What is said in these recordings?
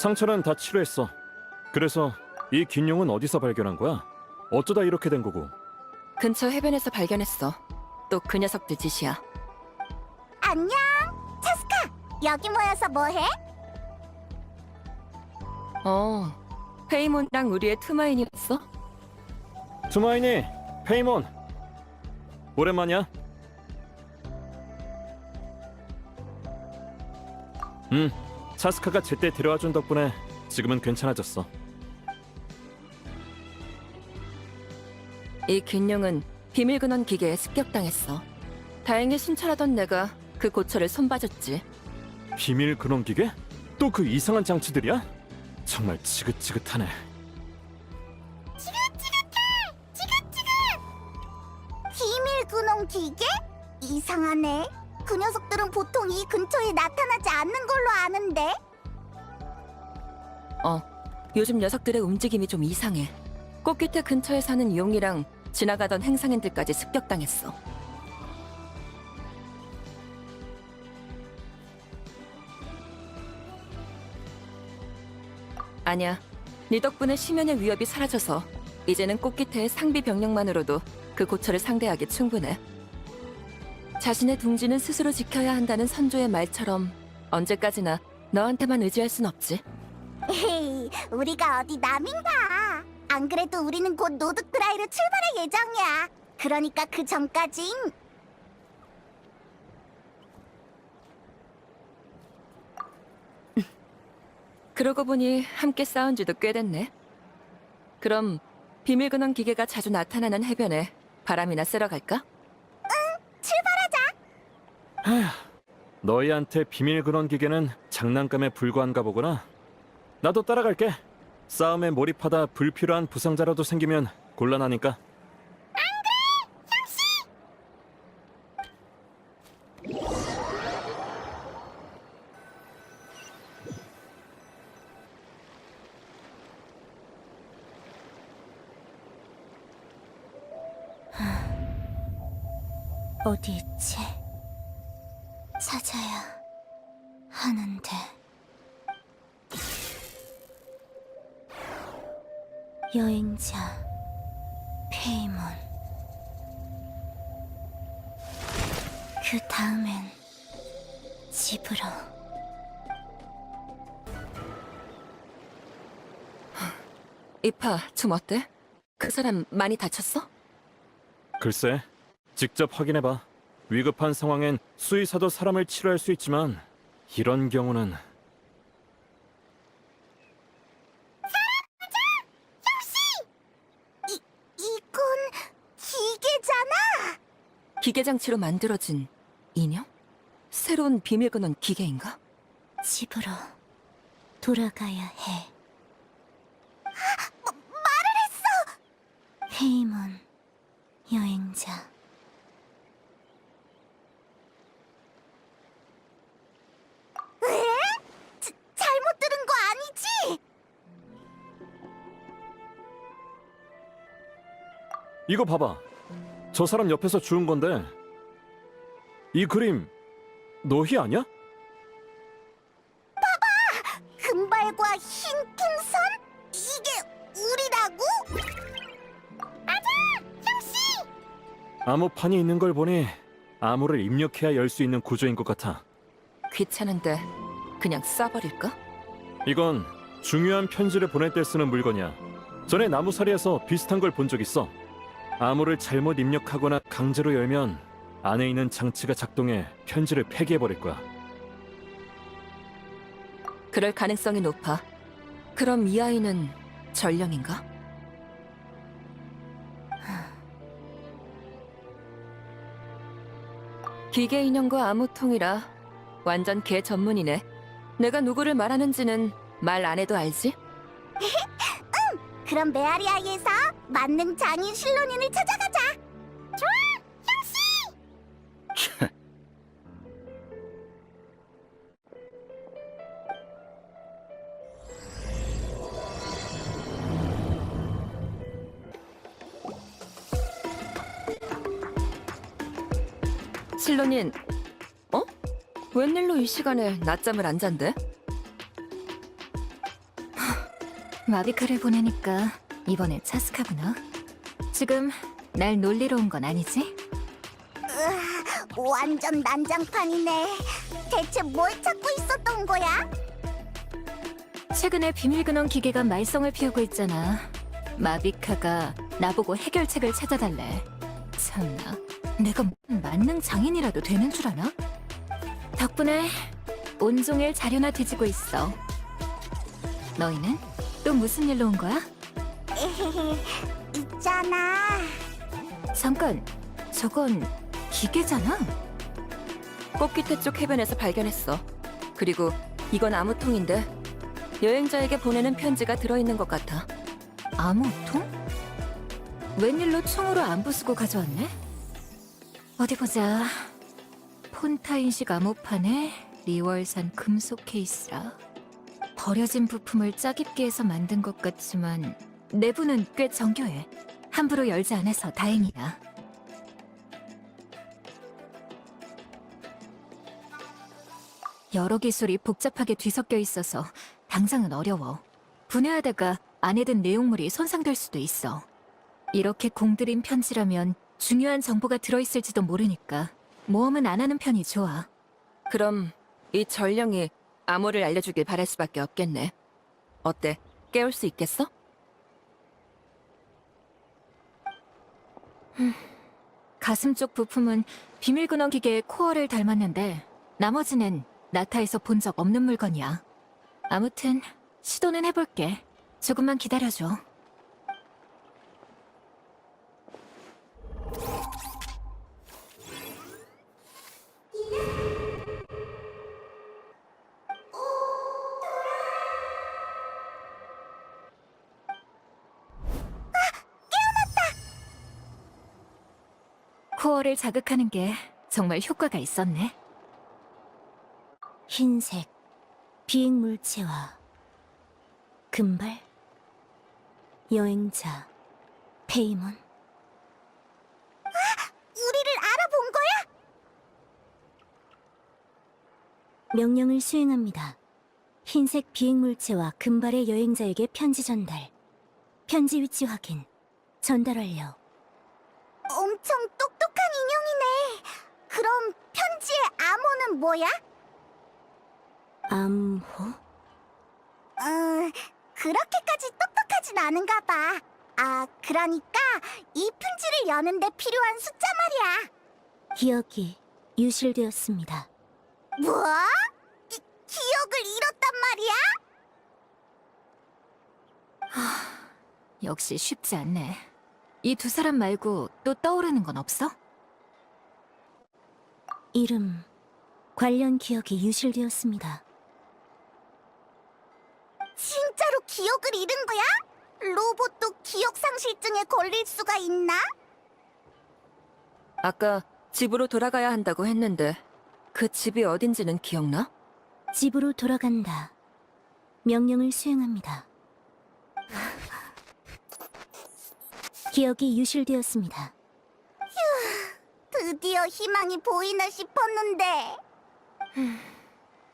상처는 다 치료했어. 그래서 이 긴 용은 어디서 발견한 거야? 어쩌다 이렇게 된 거고? 근처 해변에서 발견했어. 또 그 녀석들 짓이야. 안녕, 차스카. 여기 모여서 뭐해? 페이몬이랑 우리의 투마인이었어? 투마이니, 페이몬. 오랜만이야. 차스카가 제때 데려와준 덕분에 지금은 괜찮아졌어. 이 균룡은 비밀근원 기계에 습격당했어. 다행히 순찰하던 내가 그 고철을 손봐줬지. 비밀 근원 기계? 또 그 이상한 장치들이야? 정말 지긋지긋하네. 비밀 근원 기계? 이상하네. 그 녀석들은 보통 이 근처에 나타나지 않는 걸로 아는데. 요즘 녀석들의 움직임이 좀 이상해. 꽃깃에 근처에 사는 용이랑 지나가던 행상인들까지 습격당했어. 아니야. 네 덕분에 심연의 위협이 사라져서 이제는 꽃깃의 상비 병력만으로도 그 고철을 상대하기 충분해. 자신의 둥지는 스스로 지켜야 한다는 선조의 말처럼 언제까지나 너한테만 의지할 순 없지. 에이, 우리가 어디 남인가? 안 그래도 우리는 곧 노드크라이로 출발할 예정이야. 그러니까 그 전까진 그러고 보니 함께 싸운 지도 꽤 됐네. 그럼 비밀근원 기계가 자주 나타나는 해변에 바람이나 쐬러 갈까? 출발하자. 너희한테 비밀 근원 기계는 장난감에 불과한가 보구나. 나도 따라갈게. 싸움에 몰입하다 불필요한 부상자라도 생기면 곤란하니까. 어디 있지? 찾아야 하는데. 여행자 페이몬. 그 다음엔 집으로. 이파, 좀 어때? 그 사람 많이 다쳤어? 글쎄, 직접 확인해봐. 위급한 상황엔 수의사도 사람을 치료할 수 있지만 이런 경우는... 이건 기계잖아. 기계 장치로 만들어진 인형? 새로운 비밀근원 기계인가? 집으로 돌아가야 해. 말을 했어. 페이몬 여행자. 왜? 잘못 들은 거 아니지? 이거 봐봐. 저 사람 옆에서 주운 건데 이 그림 너희 아니야? 금발과 흰 풍선? 이게 우리라고? 맞아! 형씨! 암호판이 있는 걸 보니 암호를 입력해야 열 수 있는 구조인 것 같아. 귀찮은데 그냥 쏴버릴까? 이건 중요한 편지를 보낼 때 쓰는 물건이야. 전에 나무사리에서 비슷한 걸 본 적 있어. 암호를 잘못 입력하거나 강제로 열면 안에 있는 장치가 작동해 편지를 폐기해버릴 거야. 그럴 가능성이 높아. 그럼 이 아이는 전령인가? 기계 인형과 암호통이라 완전 개 전문이네. 내가 누구를 말하는지는 말 안 해도 알지? 그럼 메아리아이에서 만능 장인 실론인을 찾아가자. 좋아, 형씨! 실론인, 웬일로 이 시간에 낮잠을 안 잔대? 마비카를 보내니까 이번에 차스카구나. 지금 날 놀리러 온 건 아니지? 완전 난장판이네. 대체 뭘 찾고 있었던 거야? 최근에 비밀근원 기계가 말썽을 피우고 있잖아. 마비카가 나보고 해결책을 찾아달래. 참나, 내가 만능 장인이라도 되는 줄 아나? 덕분에 온종일 자료나 뒤지고 있어. 너희는 또 무슨 일로 온 거야? 있잖아. 잠깐, 저건 기계잖아. 꽃기태 쪽 해변에서 발견했어. 그리고 이건 아무통인데 여행자에게 보내는 편지가 들어있는 것 같아. 암호통? 웬일로 총으로 안 부수고 가져왔네? 어디 보자. 폰타인식 암호판에 리월산 금속 케이스라. 버려진 부품을 짜깁기 해서 만든 것 같지만 내부는 꽤 정교해. 함부로 열지 않아서 다행이야. 여러 기술이 복잡하게 뒤섞여 있어서 당장은 어려워. 분해하다가 안에 든 내용물이 손상될 수도 있어. 이렇게 공들인 편지라면 중요한 정보가 들어있을지도 모르니까 모험은 안 하는 편이 좋아. 그럼 이 전령이 암호를 알려주길 바랄 수밖에 없겠네. 어때? 깨울 수 있겠어? 가슴 쪽 부품은 비밀근원 기계의 코어를 닮았는데 나머지는 나타에서 본 적 없는 물건이야. 아무튼 시도는 해볼게. 조금만 기다려줘. 코어를 자극하는 게 정말 효과가 있었네. 흰색, 비행물체와 금발, 여행자, 페이몬. 우리를 알아본 거야? 명령을 수행합니다. 흰색 비행물체와 금발의 여행자에게 편지 전달. 편지 위치 확인. 전달 완료. 엄청 똑똑한 인형이네. 그럼 편지의 암호는 뭐야? 암호? 그렇게까지 똑똑하진 않은가 봐. 아, 그러니까 이 편지를 여는데 필요한 숫자 말이야. 기억이 유실되었습니다. 뭐? 기억을 잃었단 말이야? 역시 쉽지 않네. 이 두 사람 말고 또 떠오르는 건 없어? 이름, 관련 기억이 유실되었습니다. 진짜로 기억을 잃은 거야? 로봇도 기억 상실증에 걸릴 수가 있나? 아까 집으로 돌아가야 한다고 했는데 그 집이 어딘지는 기억나? 집으로 돌아간다. 명령을 수행합니다. 기억이 유실되었습니다. 드디어 희망이 보이나 싶었는데.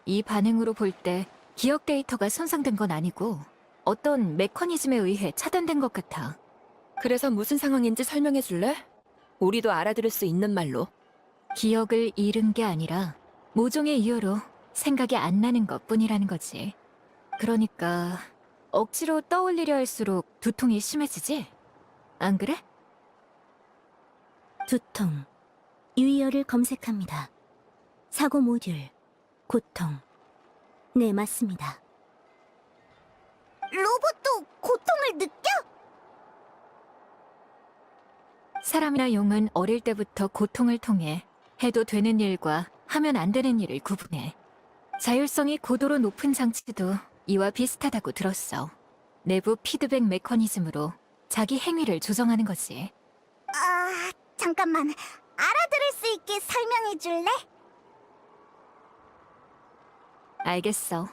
이 반응으로 볼 때 기억 데이터가 손상된 건 아니고 어떤 메커니즘에 의해 차단된 것 같아. 그래서 무슨 상황인지 설명해 줄래? 우리도 알아들을 수 있는 말로. 기억을 잃은 게 아니라 모종의 이유로 생각이 안 나는 것뿐이라는 거지. 그러니까 억지로 떠올리려 할수록 두통이 심해지지? 안 그래? 두통, 유의어를 검색합니다. 사고 모듈, 고통. 네, 맞습니다. 로봇도 고통을 느껴? 사람이나 용은 어릴 때부터 고통을 통해 해도 되는 일과 하면 안 되는 일을 구분해. 자율성이 고도로 높은 장치도 이와 비슷하다고 들었어. 내부 피드백 메커니즘으로 자기 행위를 조정하는 거지. 아, 잠깐만. 알아들을 수 있게 설명해 줄래? 알겠어.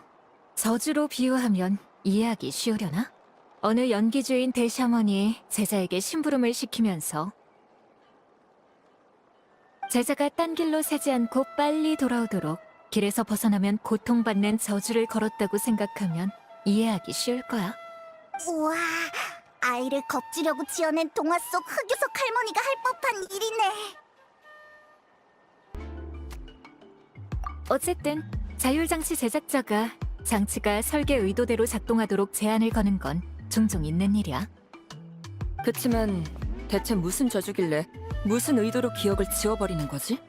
저주로 비유하면 이해하기 쉬우려나? 어느 연기주인 대샤먼이 제자에게 심부름을 시키면서 제자가 딴 길로 새지 않고 빨리 돌아오도록 길에서 벗어나면 고통받는 저주를 걸었다고 생각하면 이해하기 쉬울 거야. 우와, 아이를 겁주려고 지어낸 동화 속 흑유석 할머니가 할 법한 일이네. 어쨌든 자율장치 제작자가 장치가 설계 의도대로 작동하도록 제한을 거는 건 종종 있는 일이야. 그치만 대체 무슨 저주길래 무슨 의도로 기억을 지워버리는 거지?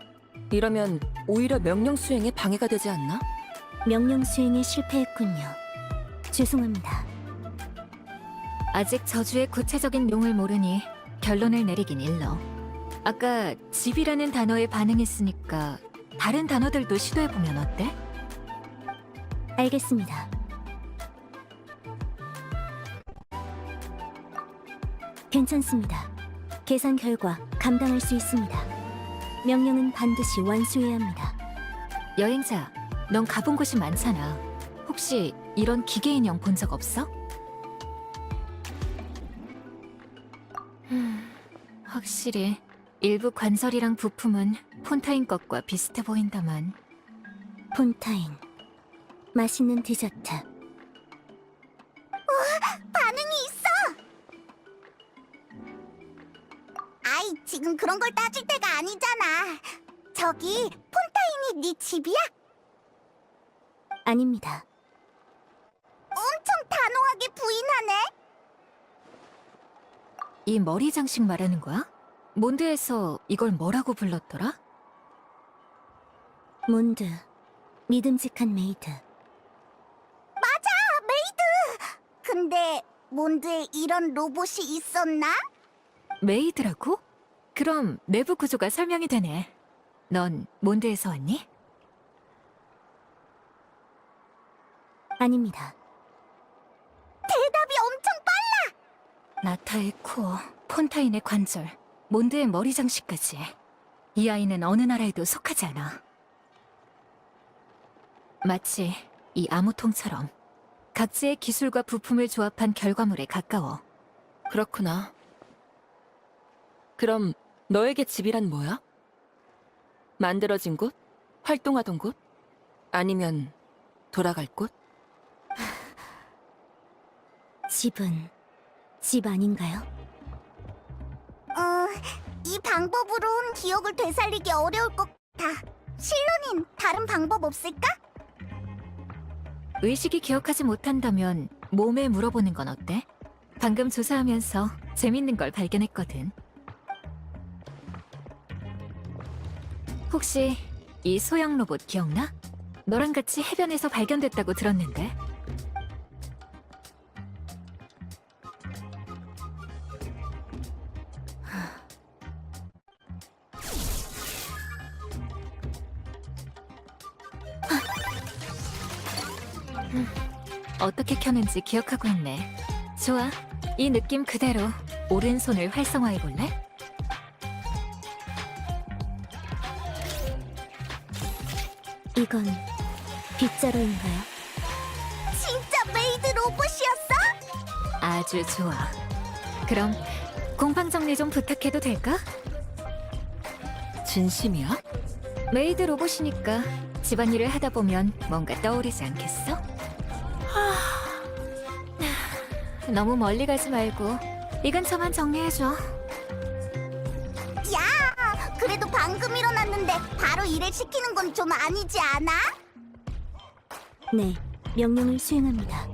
이러면 오히려 명령 수행에 방해가 되지 않나? 명령 수행에 실패했군요. 죄송합니다. 아직 저주의 구체적인 용을 모르니 결론을 내리긴 일러. 아까 집이라는 단어에 반응했으니까 다른 단어들도 시도해보면 어때? 알겠습니다. 괜찮습니다. 계산 결과 감당할 수 있습니다. 명령은 반드시 완수해야 합니다. 여행자, 넌 가본 곳이 많잖아. 혹시 이런 기계 인형 본 적 없어? 확실히 일부 관절이랑 부품은 폰타인 것과 비슷해 보인다만. 폰타인. 맛있는 디저트. 반응이 있어! 아이, 지금 그런 걸 따질 때가 아니잖아. 저기, 폰타인이 네 집이야? 아닙니다. 엄청 단호하게 부인하네. 이 머리 장식 말하는 거야? 몬드에서 이걸 뭐라고 불렀더라? 몬드. 믿음직한 메이드. 맞아, 메이드! 근데 몬드에 이런 로봇이 있었나? 메이드라고? 그럼 내부 구조가 설명이 되네. 넌 몬드에서 왔니? 아닙니다. 대답이 엄청 빨라! 나타의 코어, 폰타인의 관절, 몬드의 머리 장식까지. 이 아이는 어느 나라에도 속하지 않아. 마치 이 암호통처럼 각지의 기술과 부품을 조합한 결과물에 가까워. 그렇구나. 그럼 너에게 집이란 뭐야? 만들어진 곳? 활동하던 곳? 아니면 돌아갈 곳? 집은 집 아닌가요? 이 방법으론 기억을 되살리기 어려울 것 같아. 실로닌 다른 방법 없을까? 의식이 기억하지 못한다면 몸에 물어보는 건 어때? 방금 조사하면서 재밌는 걸 발견했거든. 혹시 이 소형 로봇 기억나? 너랑 같이 해변에서 발견됐다고 들었는데. 어떻게 켰는지 기억하고 있네. 좋아, 이 느낌 그대로 오른손을 활성화해볼래? 이건 빗자루인가요? 진짜 메이드 로봇이었어? 아주 좋아. 그럼 공방 정리 좀 부탁해도 될까? 진심이야? 메이드 로봇이니까 집안일을 하다 보면 뭔가 떠오르지 않겠어? 너무 멀리 가지 말고 이 근처만 정리해줘. 야, 그래도 방금 일어났는데 바로 일을 시키는 건 좀 아니지 않아? 네, 명령을 수행합니다.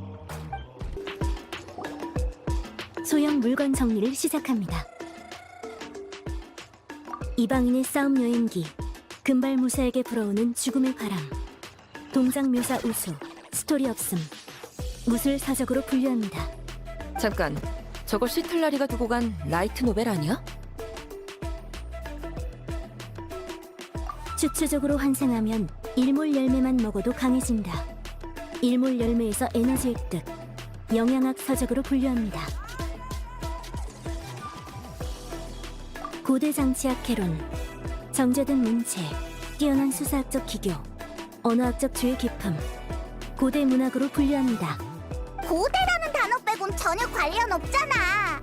소형 물건 정리를 시작합니다. 이방인의 싸움 여행기, 금발 무사에게 불어오는 죽음의 바람, 동작 묘사 우수, 스토리 없음, 무술 사적으로 분류합니다. 잠깐, 저거 시틀라리가 두고 간 라이트 노벨 아니야? 추추적으로 환생하면 일몰 열매만 먹어도 강해진다. 일몰 열매에서 에너지 획득, 영양학 서적으로 분류합니다. 고대 장치학 개론, 정제된 문체, 뛰어난 수사학적 기교, 언어학적 주의 깊음, 고대 문학으로 분류합니다. 고대라는 단어 빼곤 전혀 관련 없잖아.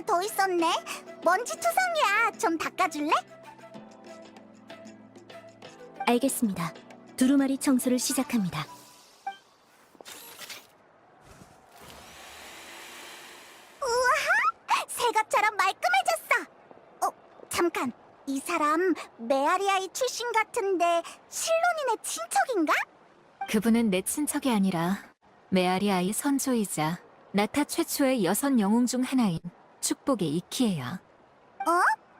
더 있었네. 먼지 투성이야. 좀 닦아줄래? 알겠습니다. 두루마리 청소를 시작합니다. 우와, 새 것처럼 말끔해졌어. 잠깐. 이 사람 메아리아이 출신 같은데 실론이네 친척인가? 그분은 내 친척이 아니라 메아리아의 선조이자 나타 최초의 여성 영웅 중 하나인 축복의 이키에야.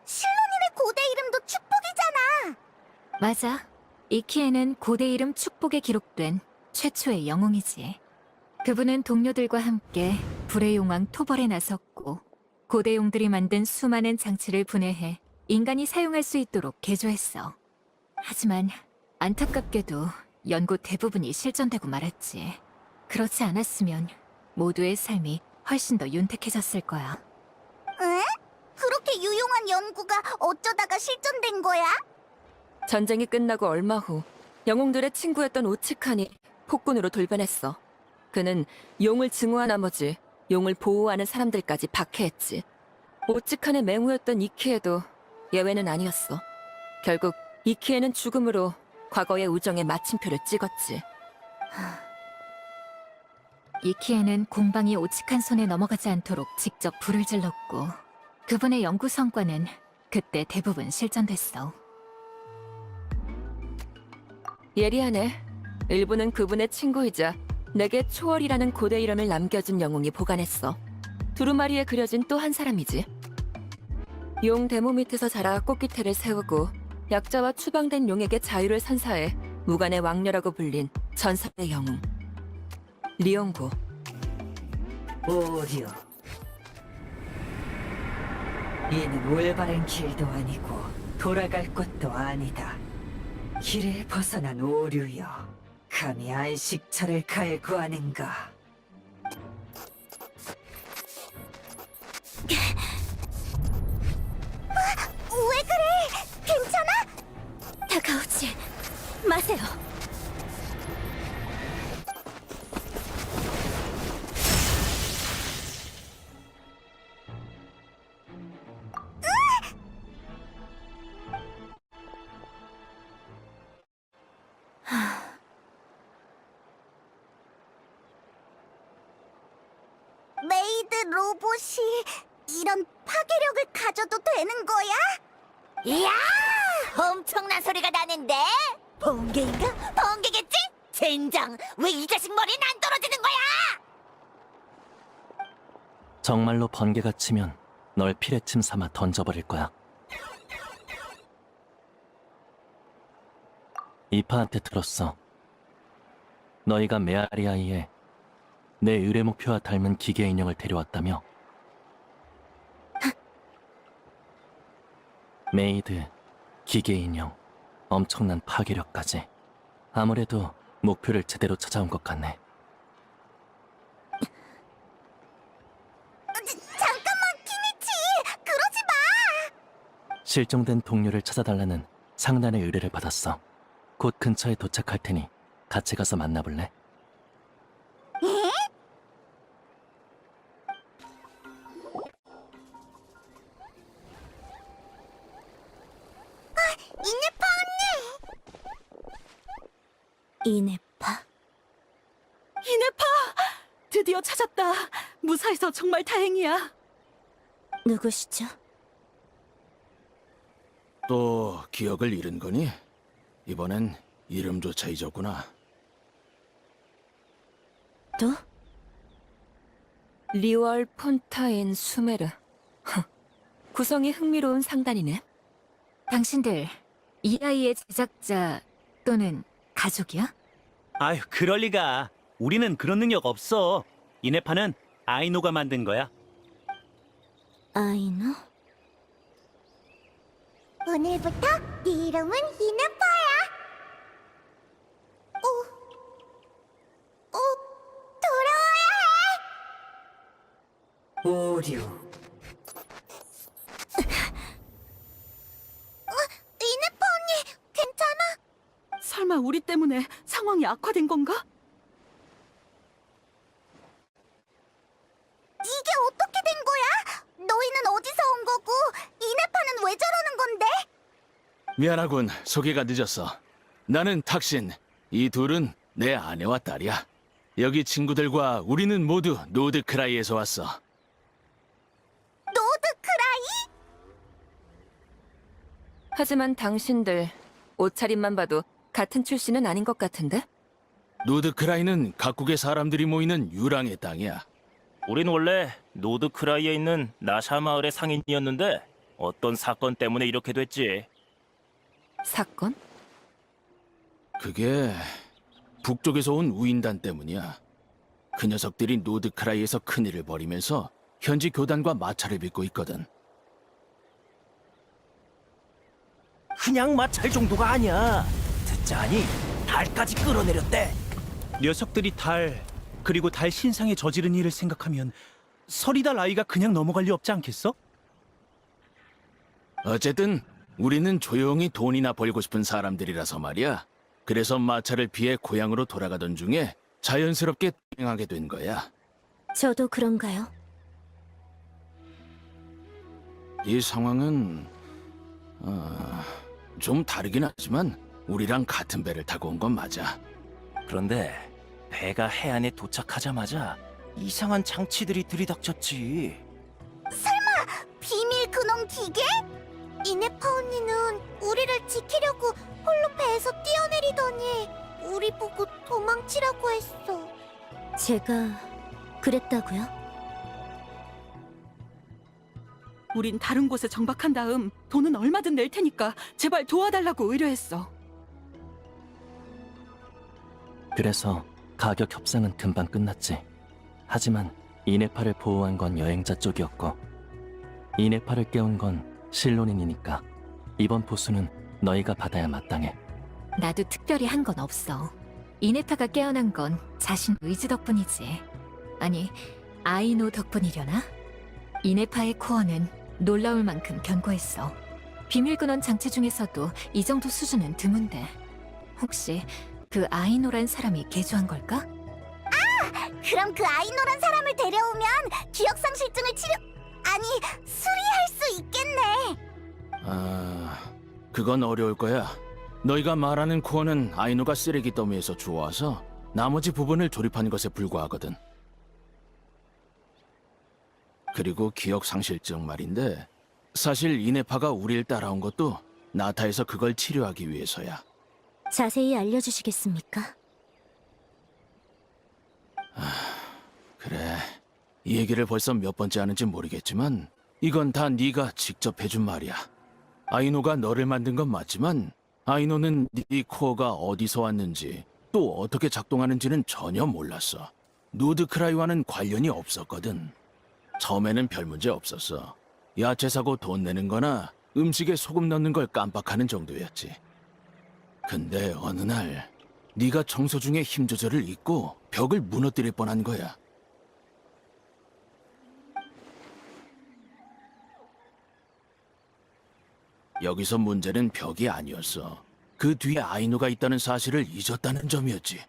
실론이네 고대 이름도 축복이잖아. 맞아. 이키에는 고대 이름 축복에 기록된 최초의 영웅이지. 그분은 동료들과 함께 불의 용왕 토벌에 나섰고 고대 용들이 만든 수많은 장치를 분해해 인간이 사용할 수 있도록 개조했어. 하지만 안타깝게도 연구 대부분이 실전되고 말았지. 그렇지 않았으면 모두의 삶이 훨씬 더 윤택해졌을 거야. 에? 그렇게 유용한 연구가 어쩌다가 실전된 거야? 전쟁이 끝나고 얼마 후 영웅들의 친구였던 오치칸이 폭군으로 돌변했어. 그는 용을 증오한 나머지 용을 보호하는 사람들까지 박해했지. 오치칸의 맹우였던 이키에도 예외는 아니었어. 결국 이키에는 죽음으로 과거의 우정의 마침표를 찍었지. 이키에는 공방이 오직한 손에 넘어가지 않도록 직접 불을 질렀고 그분의 연구 성과는 그때 대부분 실전됐어. 예리하네. 일부는 그분의 친구이자 내게 초월이라는 고대 이름을 남겨준 영웅이 보관했어. 두루마리에 그려진 또 한 사람이지. 용 대모 밑에서 자라 꽃깃태를 세우고 약자와 추방된 용에게 자유를 선사해 무간의 왕녀라고 불린 전설의 영웅 리옹고. 오류. 이는 올바른 길도 아니고 돌아갈 곳도 아니다. 길을 벗어난 오류여. 감히 안식처를 갈구하는가? 왜 그래? 괜찮아? 다가오지 마세요. 메이드 로봇이 이런 파괴력을 가져도 되는 거야? 이야! 엄청난 소리가 나는데? 번개인가? 번개겠지? 젠장! 왜 이 자식 머리는 안 떨어지는 거야? 정말로 번개가 치면 널 피레침 삼아 던져버릴 거야. 이파한테 들었어. 너희가 메아리아이에 내 의뢰 목표와 닮은 기계 인형을 데려왔다며? 메이드, 기계 인형, 엄청난 파괴력까지. 아무래도 목표를 제대로 찾아온 것 같네. 잠깐만, 키니치! 그러지 마! 실종된 동료를 찾아달라는 상단의 의뢰를 받았어. 곧 근처에 도착할 테니 같이 가서 만나볼래? 이네파 언니! 이네파? 이네파! 드디어 찾았다. 무사해서 정말 다행이야. 누구시죠? 또 기억을 잃은 거니? 이번엔 이름조차 잊었구나. 또? 리월 폰타인 수메르. 구성이 흥미로운 상단이네. 당신들 이 아이의 제작자 또는 가족이야? 아유, 그럴 리가. 우리는 그런 능력 없어. 이네파는 아이노가 만든 거야. 아이노? 오늘부터 네 이름은 이네파야! 돌아와야 해! 오류. 이네파 언니, 괜찮아? 설마 우리 때문에 상황이 악화된 건가? 이게 어떻게 된 거야? 너희는 미안하군. 소개가 늦었어. 나는 탁신. 이 둘은 내 아내와 딸이야. 여기 친구들과 우리는 모두 노드크라이에서 왔어. 노드크라이? 하지만 당신들 옷차림만 봐도 같은 출신은 아닌 것 같은데? 노드크라이는 각국의 사람들이 모이는 유랑의 땅이야. 우린 원래 노드크라이에 있는 나샤 마을의 상인이었는데 어떤 사건 때문에 이렇게 됐지. 사건? 그게 북쪽에서 온 우인단 때문이야. 그 녀석들이 노드크라이에서 큰일을 벌이면서 현지 교단과 마찰을 빚고 있거든. 그냥 마찰 정도가 아니야. 듣자하니 달까지 끌어내렸대. 녀석들이 달 그리고 달 신상에 저지른 일을 생각하면 서리달 아이가 그냥 넘어갈 리 없지 않겠어? 어쨌든 우리는 조용히 돈이나 벌고 싶은 사람들이라서 말이야. 그래서 마찰을 피해 고향으로 돌아가던 중에 자연스럽게 행하게 된 거야. 저도 그런가요? 이 상황은 좀 다르긴 하지만 우리랑 같은 배를 타고 온 건 맞아. 그런데 배가 해안에 도착하자마자 이상한 장치들이 들이닥쳤지. 비밀 근원 기계? 이네파 언니는 우리를 지키려고 홀로 배에서 뛰어내리더니 우리 보고 도망치라고 했어. 제가 그랬다고요? 우린 다른 곳에 정박한 다음 돈은 얼마든 낼 테니까 제발 도와달라고 의뢰했어. 그래서 가격 협상은 금방 끝났지. 하지만 이네파를 보호한 건 여행자 쪽이었고 이네파를 깨운 건 실론인이니까 이번 보수는 너희가 받아야 마땅해. 나도 특별히 한 건 없어. 이네파가 깨어난 건 자신 의지 덕분이지. 아니, 아이노 덕분이려나? 이네파의 코어는 놀라울 만큼 견고했어. 비밀근원 장치 중에서도 이 정도 수준은 드문데. 혹시 그 아이노란 사람이 개조한 걸까? 그럼 그 아이노란 사람을 데려오면 기억상실증을 수리할 수 있겠네. 그건 어려울 거야. 너희가 말하는 코어는 아이노가 쓰레기 더미에서 주워와서 나머지 부분을 조립한 것에 불과하거든. 그리고 기억 상실증 말인데 사실 이네파가 우릴 따라온 것도 나타에서 그걸 치료하기 위해서야. 자세히 알려주시겠습니까? 그래, 이 얘기를 벌써 몇 번째 하는지 모르겠지만 이건 다 네가 직접 해준 말이야. 아이노가 너를 만든 건 맞지만 아이노는 네 코어가 어디서 왔는지 또 어떻게 작동하는지는 전혀 몰랐어. 노드크라이와는 관련이 없었거든. 처음에는 별 문제 없었어. 야채 사고 돈 내는 거나 음식에 소금 넣는 걸 깜빡하는 정도였지. 근데 어느 날 네가 청소 중에 힘 조절을 잊고 벽을 무너뜨릴 뻔한 거야. 여기서 문제는 벽이 아니었어. 그 뒤에 아이노가 있다는 사실을 잊었다는 점이었지.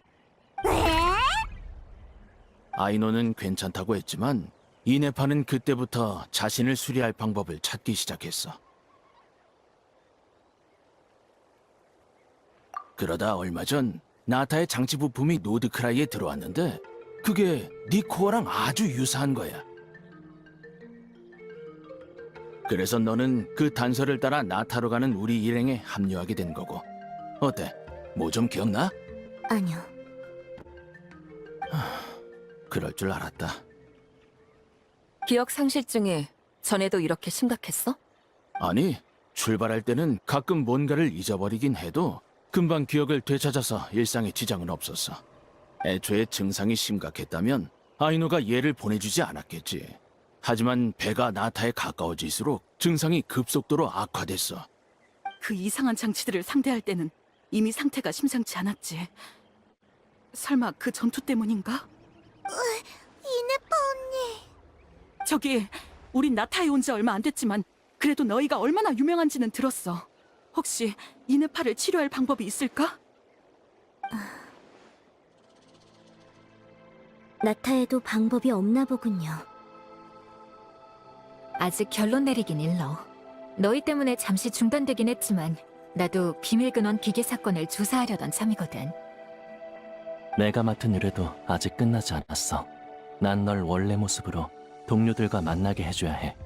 아이노는 괜찮다고 했지만 이네파는 그때부터 자신을 수리할 방법을 찾기 시작했어. 그러다 얼마 전 나타의 장치 부품이 노드크라이에 들어왔는데 그게 네 코어랑 아주 유사한 거야. 그래서 너는 그 단서를 따라 나타로 가는 우리 일행에 합류하게 된 거고. 어때? 뭐 좀 기억나? 아니요. 그럴 줄 알았다. 기억 상실증이 전에도 이렇게 심각했어? 아니, 출발할 때는 가끔 뭔가를 잊어버리긴 해도 금방 기억을 되찾아서 일상에 지장은 없었어. 애초에 증상이 심각했다면 아이노가 얘를 보내주지 않았겠지. 하지만 배가 나타에 가까워질수록 증상이 급속도로 악화됐어. 그 이상한 장치들을 상대할 때는 이미 상태가 심상치 않았지. 설마 그 전투 때문인가? 이네파 언니. 저기, 우린 나타에 온 지 얼마 안 됐지만 그래도 너희가 얼마나 유명한지는 들었어. 혹시 이네파를 치료할 방법이 있을까? 나타에도 방법이 없나 보군요. 아직 결론 내리긴 일러. 너희 때문에 잠시 중단되긴 했지만 나도 비밀근원 기계 사건을 조사하려던 참이거든. 내가 맡은 의뢰도 아직 끝나지 않았어. 난 널 원래 모습으로 동료들과 만나게 해줘야 해.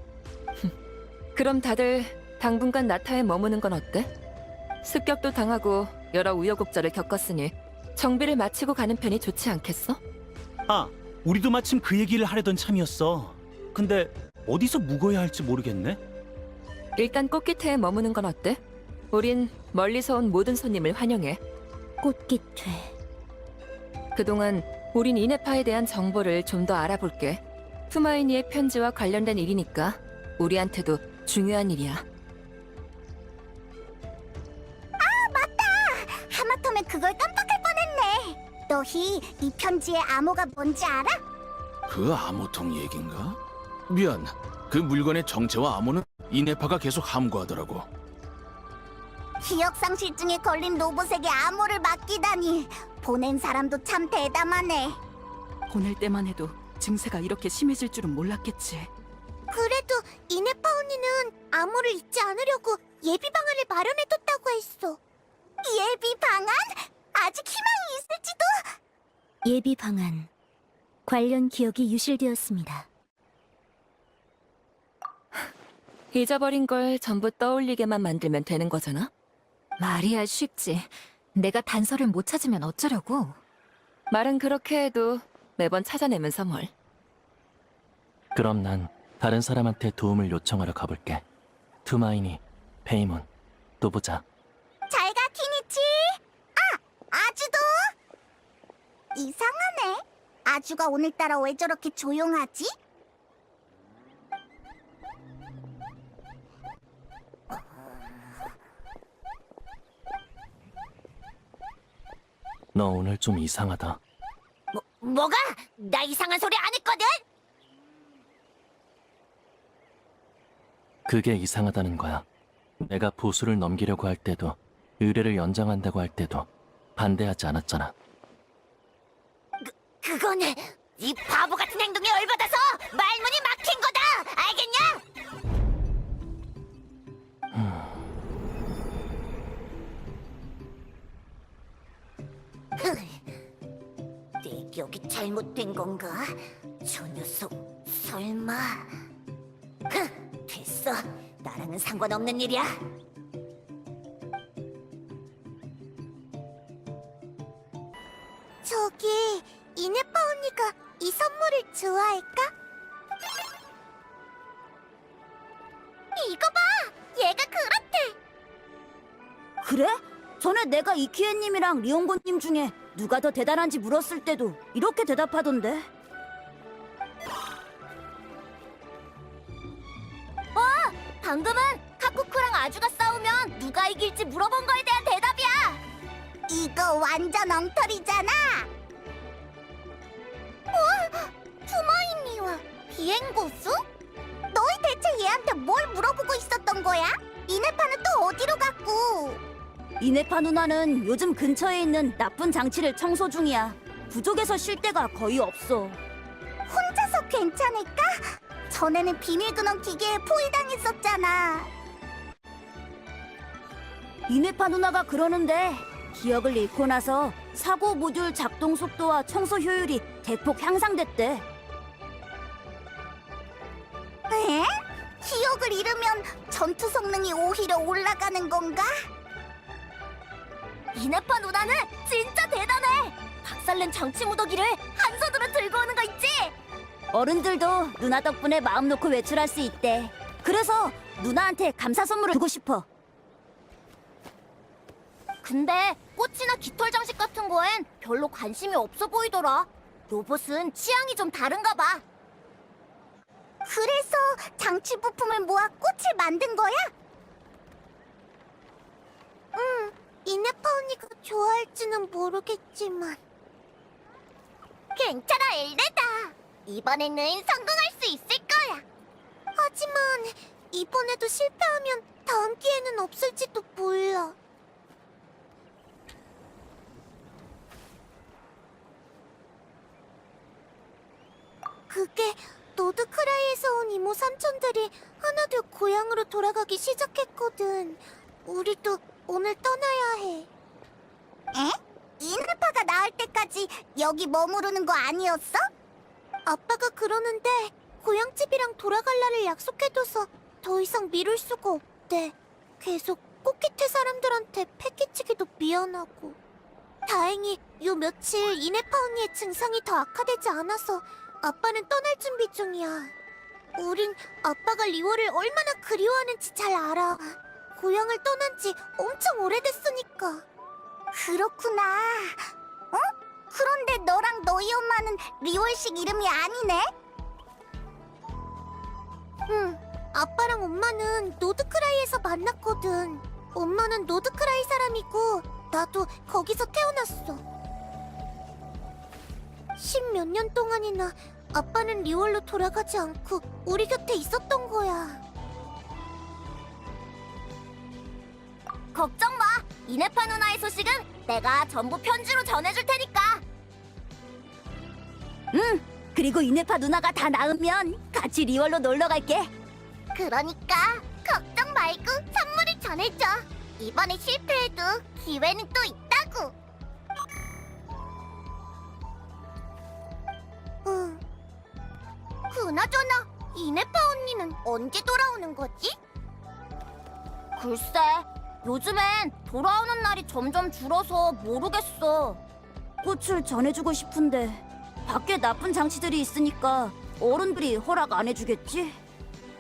그럼 다들 당분간 나타에 머무는 건 어때? 습격도 당하고 여러 우여곡절을 겪었으니 정비를 마치고 가는 편이 좋지 않겠어? 아, 우리도 마침 그 얘기를 하려던 참이었어. 근데 어디서 묵어야 할지 모르겠네. 일단 꽃깃태에 머무는 건 어때? 우린 멀리서 온 모든 손님을 환영해. 꽃깃회. 그동안 우린 이네파에 대한 정보를 좀 더 알아볼게. 투마이니의 편지와 관련된 일이니까 우리한테도 중요한 일이야. 하마터면 그걸 깜빡할 뻔했네. 너희 이 편지의 암호가 뭔지 알아? 그 암호통 얘긴가? 미안. 그 물건의 정체와 암호는 이네파가 계속 함구하더라고. 기억상실증에 걸린 로봇에게 암호를 맡기다니. 보낸 사람도 참 대담하네. 보낼 때만 해도 증세가 이렇게 심해질 줄은 몰랐겠지. 그래도 이네파 언니는 암호를 잊지 않으려고 예비 방안을 마련해뒀다고 했어. 예비 방안? 아직 희망이 있을지도. 예비 방안. 관련 기억이 유실되었습니다. 잊어버린 걸 전부 떠올리게만 만들면 되는 거잖아? 말이야 쉽지. 내가 단서를 못 찾으면 어쩌려고. 말은 그렇게 해도 매번 찾아내면서 뭘. 그럼 난 다른 사람한테 도움을 요청하러 가볼게. 투마이니, 페이몬, 또 보자. 잘 가, 키니치. 아주도. 이상하네. 아주가 오늘따라 왜 저렇게 조용하지? 너 오늘 좀 이상하다. 뭐가? 나 이상한 소리 안 했거든? 그게 이상하다는 거야. 내가 보수를 넘기려고 할 때도 의뢰를 연장한다고 할 때도 반대하지 않았잖아. 그거는 이 바보 같은 행동에 열받아서 말문이 막힌 거다. 알겠냐? 내 기억이 잘못된 건가? 저 녀석 설마? 됐어. 나랑은 상관없는 일이야. 저기 이네파 언니가 이 선물을 좋아할까? 이거 봐! 얘가 그렇대! 그래? 전에 내가 이키에님이랑 리옹고님 중에 누가 더 대단한지 물었을 때도 이렇게 대답하던데. 방금은 카쿠쿠랑 아주가 싸우면 누가 이길지 물어본 거에 대한 대답이야! 이거 완전 엉터리잖아! 투마이니와 비행고수? 너희 대체 얘한테 뭘 물어보고 있었던 거야? 이네파는 또 어디로 갔고? 이네파 누나는 요즘 근처에 있는 나쁜 장치를 청소 중이야. 부족해서 쉴 데가 거의 없어. 혼자서 괜찮을까? 전에는 비밀근원 기계에 포위당했었잖아. 이네파 누나가 그러는데 기억을 잃고 나서 사고 모듈 작동 속도와 청소 효율이 대폭 향상됐대. 에? 기억을 잃으면 전투 성능이 오히려 올라가는 건가? 이네파 누나는 진짜 대단해! 박살낸 장치 무더기를 한 손으로 들고 오는 거 있지? 어른들도 누나 덕분에 마음 놓고 외출할 수 있대. 그래서 누나한테 감사 선물을 주고 싶어. 근데 꽃이나 깃털 장식 같은 거엔 별로 관심이 없어 보이더라. 로봇은 취향이 좀 다른가 봐. 그래서 장치 부품을 모아 꽃을 만든 거야? 이네파 언니가 좋아할지는 모르겠지만. 괜찮아, 엘레다. 이번에는 성공할 수 있을 거야. 하지만 이번에도 실패하면 다음 기회는 없을지도 몰라. 그게 노드크라이에서 온 이모 삼촌들이 하나둘 고향으로 돌아가기 시작했거든. 우리도 오늘 떠나야 해. 에? 이네파가 나을 때까지 여기 머무르는 거 아니었어? 아빠가 그러는데 고향집이랑 돌아갈 날을 약속해둬서 더 이상 미룰 수가 없대. 계속 꽃깃태 사람들한테 패기치기도 미안하고. 다행히 요 며칠 이네파 언니의 증상이 더 악화되지 않아서 아빠는 떠날 준비 중이야. 우린 아빠가 리월을 얼마나 그리워하는지 잘 알아. 고향을 떠난 지 엄청 오래됐으니까. 그렇구나. 어? 그런데 너랑 너희 엄마는 리월식 이름이 아니네? 응, 아빠랑 엄마는 노드크라이에서 만났거든. 엄마는 노드크라이 사람이고 나도 거기서 태어났어. 10몇 년 동안이나 아빠는 리월로 돌아가지 않고 우리 곁에 있었던 거야. 걱정 마. 이네파 누나의 소식은 내가 전부 편지로 전해줄 테니까. 응. 그리고 이네파 누나가 다 나으면 같이 리월로 놀러 갈게. 그러니까 걱정 말고 선물을 전해줘. 이번에 실패해도 기회는 또 있다고. 응. 그나저나 이네파 언니는 언제 돌아오는 거지? 글쎄, 요즘엔 돌아오는 날이 점점 줄어서 모르겠어. 꽃을 전해주고 싶은데 밖에 나쁜 장치들이 있으니까 어른들이 허락 안 해주겠지?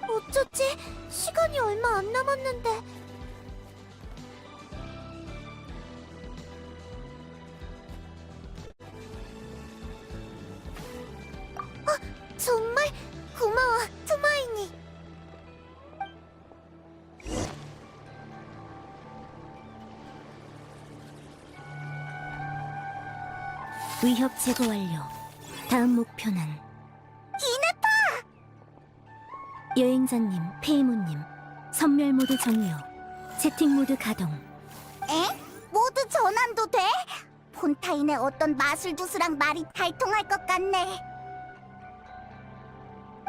어쩌지? 시간이 얼마 안 남았는데. 정말 고마워, 투마이니. 위협 제거 완료. 다음 목표는 이네파! 여행자님, 페이모님, 선멸 모드 종료. 채팅 모드 가동. 에? 모두 전환도 돼? 폰타인의 어떤 마술두수랑 말이 달통할 것 같네.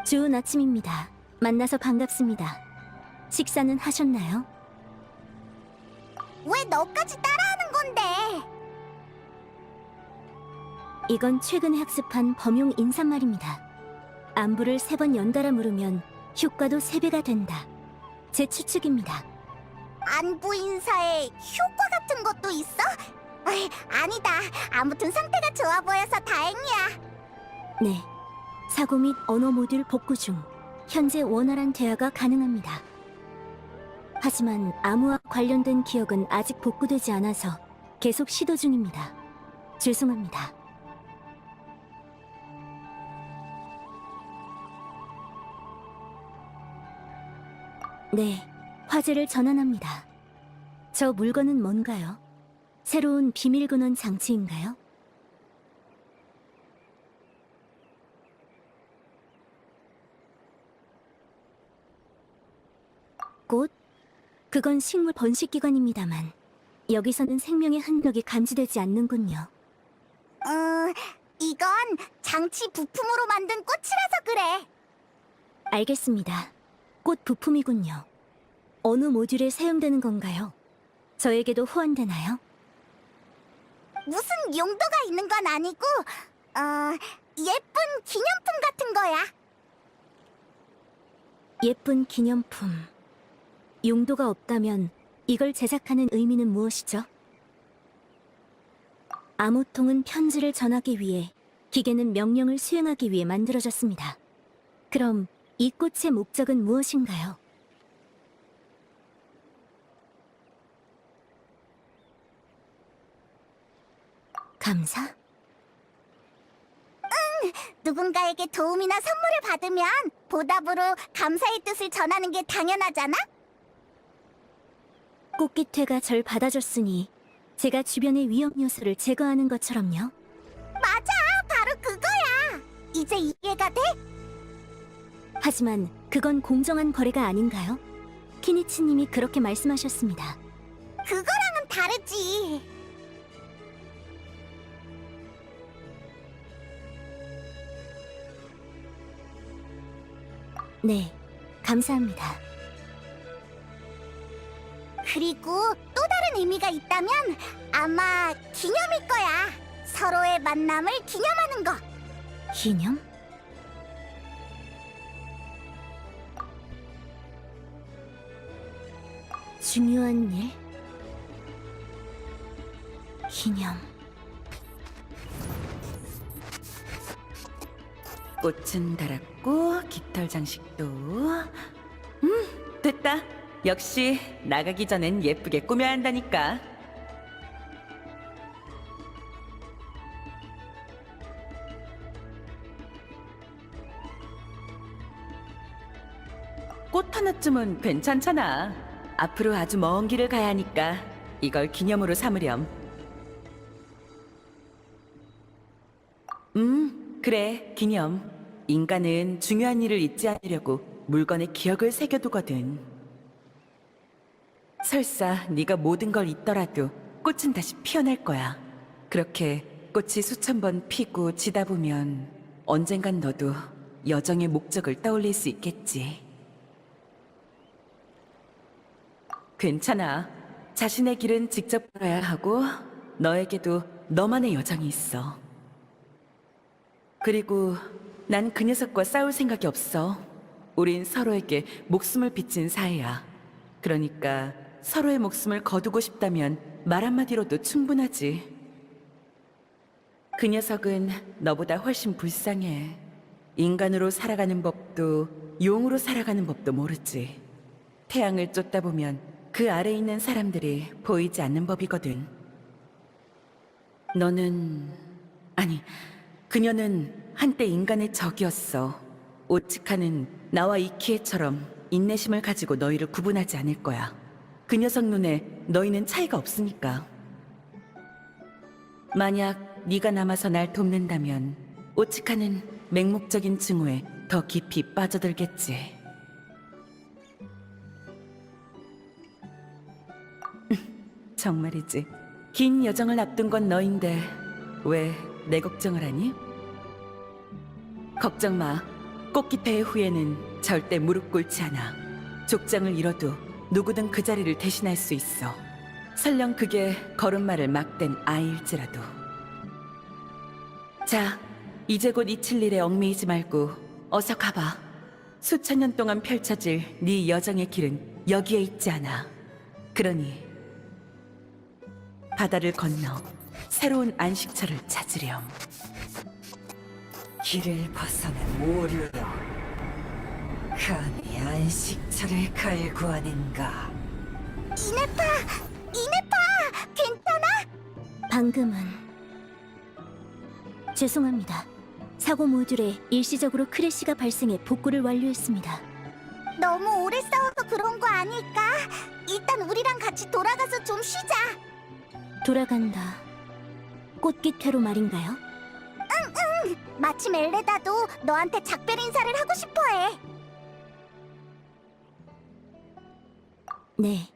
좋은 아침입니다. 만나서 반갑습니다. 식사는 하셨나요? 왜 너까지 따라하는 건데? 이건 최근에 학습한 범용 인사말입니다. 안부를 3번 연달아 물으면 효과도 3배가 된다. 제 추측입니다. 안부 인사에 효과 같은 것도 있어? 에이, 아니다. 아무튼 상태가 좋아 보여서 다행이야. 네. 사고 및 언어 모듈 복구 중. 현재 원활한 대화가 가능합니다. 하지만 암호와 관련된 기억은 아직 복구되지 않아서 계속 시도 중입니다. 죄송합니다. 네, 화제를 전환합니다. 저 물건은 뭔가요? 새로운 비밀 근원 장치인가요? 꽃? 그건 식물 번식기관입니다만 여기서는 생명의 흔적이 감지되지 않는군요. 이건 장치 부품으로 만든 꽃이라서 그래. 알겠습니다. 꽃 부품이군요. 어느 모듈에 사용되는 건가요? 저에게도 호환되나요? 무슨 용도가 있는 건 아니고, 예쁜 기념품 같은 거야. 예쁜 기념품. 용도가 없다면 이걸 제작하는 의미는 무엇이죠? 암호통은 편지를 전하기 위해, 기계는 명령을 수행하기 위해 만들어졌습니다. 그럼 이 꽃의 목적은 무엇인가요? 감사? 누군가에게 도움이나 선물을 받으면 보답으로 감사의 뜻을 전하는 게 당연하잖아? 꽃깃태가 절 받아줬으니 제가 주변의 위험 요소를 제거하는 것처럼요. 맞아, 바로 그거야. 이제 이해가 돼? 하지만 그건 공정한 거래가 아닌가요? 키니치님이 그렇게 말씀하셨습니다. 그거랑은 다르지. 네, 감사합니다. 그리고 또 다른 다른 의미가 있다면 아마 기념일 거야. 서로의 만남을 기념하는 거. 기념? 중요한 일? 기념. 꽃은 달았고 깃털 장식도. 됐다. 역시 나가기 전엔 예쁘게 꾸며야 한다니까. 꽃 하나쯤은 괜찮잖아. 앞으로 아주 먼 길을 가야 하니까 이걸 기념으로 삼으렴. 그래, 기념. 인간은 중요한 일을 잊지 않으려고 물건에 기억을 새겨두거든. 설사 네가 모든 걸 잊더라도 꽃은 다시 피어날 거야. 그렇게 꽃이 수천 번 피고 지다 보면 언젠간 너도 여정의 목적을 떠올릴 수 있겠지. 괜찮아. 자신의 길은 직접 걸어야 하고 너에게도 너만의 여정이 있어. 그리고 난 그 녀석과 싸울 생각이 없어. 우린 서로에게 목숨을 바친 사이야. 그러니까 서로의 목숨을 거두고 싶다면 말 한마디로도 충분하지. 그 녀석은 너보다 훨씬 불쌍해. 인간으로 살아가는 법도 용으로 살아가는 법도 모르지. 태양을 쫓다 보면 그 아래에 있는 사람들이 보이지 않는 법이거든. 아니, 그녀는 한때 인간의 적이었어. 오츠카는 나와 이키에처럼 인내심을 가지고 너희를 구분하지 않을 거야. 그 녀석 눈에 너희는 차이가 없으니까. 만약 네가 남아서 날 돕는다면 오츠카는 맹목적인 증오에 더 깊이 빠져들겠지. 정말이지. 긴 여정을 앞둔 건 너인데 왜 내 걱정을 하니? 걱정 마. 꽃깃태의 후예는 절대 무릎 꿇지 않아. 족장을 잃어도 누구든 그 자리를 대신할 수 있어. 설령 그게 걸음마를 막된 아이일지라도. 자, 이제 곧 잊힐 일에 얽매이지 말고 어서 가봐. 수천 년 동안 펼쳐질 네 여정의 길은 여기에 있지 않아. 그러니 바다를 건너 새로운 안식처를 찾으렴. 길을 벗어난 오류여, 감히 안식처를 갈구하는가? 이네파, 괜찮아? 방금은 죄송합니다. 사고 모듈에 일시적으로 크래시가 발생해 복구를 완료했습니다. 너무 오래 싸워서 그런 거 아닐까? 일단 우리랑 같이 돌아가서 좀 쉬자. 돌아간다. 꽃깃태로 말인가요? 마침 엘레다도 너한테 작별 인사를 하고 싶어해. 네.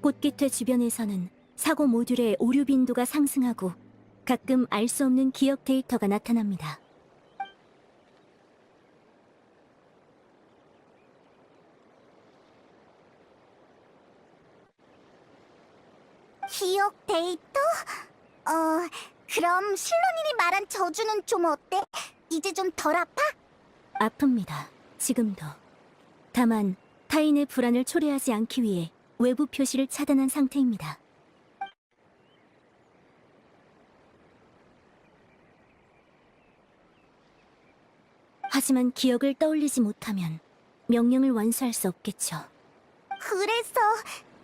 꽃깃태 주변에서는 사고 모듈의 오류 빈도가 상승하고 가끔 알 수 없는 기억 데이터가 나타납니다. 기억 데이터? 그럼 실론인이 말한 저주는 좀 어때? 이제 좀 덜 아파? 아픕니다. 지금도. 다만 타인의 불안을 초래하지 않기 위해 외부 표시를 차단한 상태입니다. 하지만 기억을 떠올리지 못하면 명령을 완수할 수 없겠죠. 그래서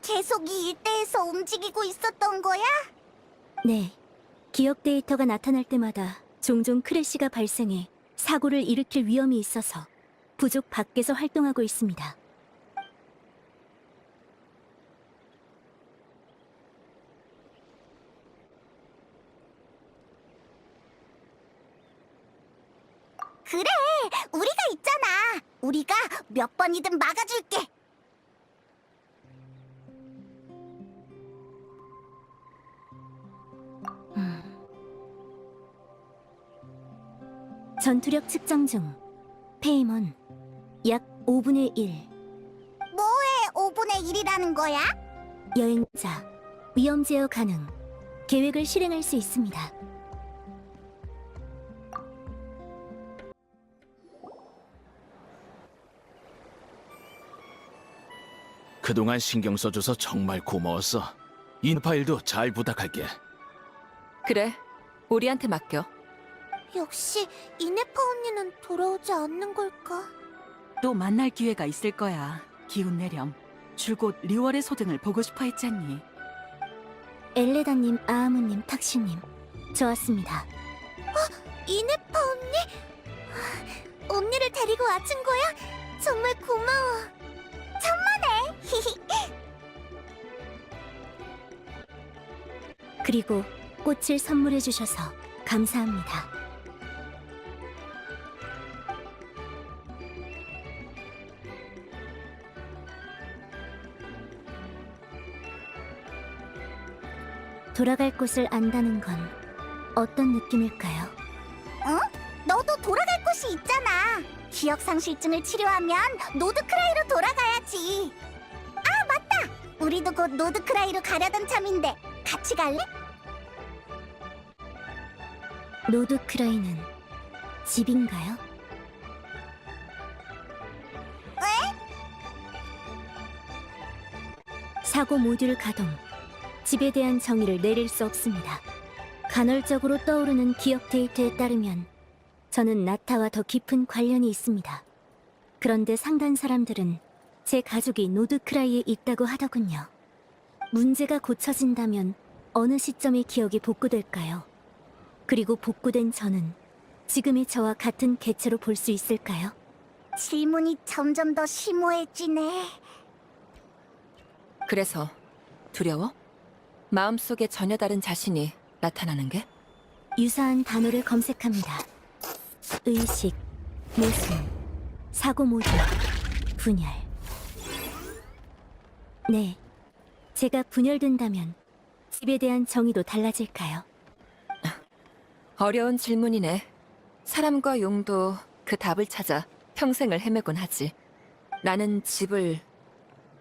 계속 이 일대에서 움직이고 있었던 거야? 네. 기억 데이터가 나타날 때마다 종종 크래시가 발생해 사고를 일으킬 위험이 있어서 부족 밖에서 활동하고 있습니다. 그래, 우리가 있잖아. 우리가 몇 번이든 막아줄게. 전투력 측정 중. 페이먼 약 5분의 1. 뭐해 5분의 1이라는 거야? 여행자 위험 제어 가능. 계획을 실행할 수 있습니다. 그동안 신경 써줘서 정말 고마웠어. 이 파일도 잘 부탁할게. 그래, 우리한테 맡겨. 역시 이네파 언니는 돌아오지 않는 걸까? 또 만날 기회가 있을 거야. 기운 내렴. 줄곧 리월의 소등을 보고 싶어 했잖니. 엘레다님, 아아무님, 탁시님, 저 왔습니다. 이네파 언니? 언니를 데리고 와준 거야? 정말 고마워. 천만에. 그리고 꽃을 선물해 주셔서 감사합니다. 돌아갈 곳을 안다는 건 어떤 느낌일까요? 너도 돌아갈 곳이 있잖아. 기억상실증을 치료하면 노드크라이로 돌아가야지. 아, 맞다. 우리도 곧 노드크라이로 가려던 참인데 같이 갈래? 노드크라이는 집인가요? 사고 모듈 가동. 집에 대한 정의를 내릴 수 없습니다. 간헐적으로 떠오르는 기억 데이터에 따르면 저는 나타와 더 깊은 관련이 있습니다. 그런데 상당 사람들은 제 가족이 노드크라이에 있다고 하더군요. 문제가 고쳐진다면 어느 시점에 기억이 복구될까요? 그리고 복구된 저는 지금의 저와 같은 개체로 볼 수 있을까요? 질문이 점점 더 심오해지네. 그래서 두려워? 마음속에 전혀 다른 자신이 나타나는 게? 유사한 단어를 검색합니다. 의식, 모순, 사고 모듈, 분열. 네, 제가 분열된다면 집에 대한 정의도 달라질까요? 어려운 질문이네. 사람과 용도 그 답을 찾아 평생을 헤매곤 하지. 나는 집을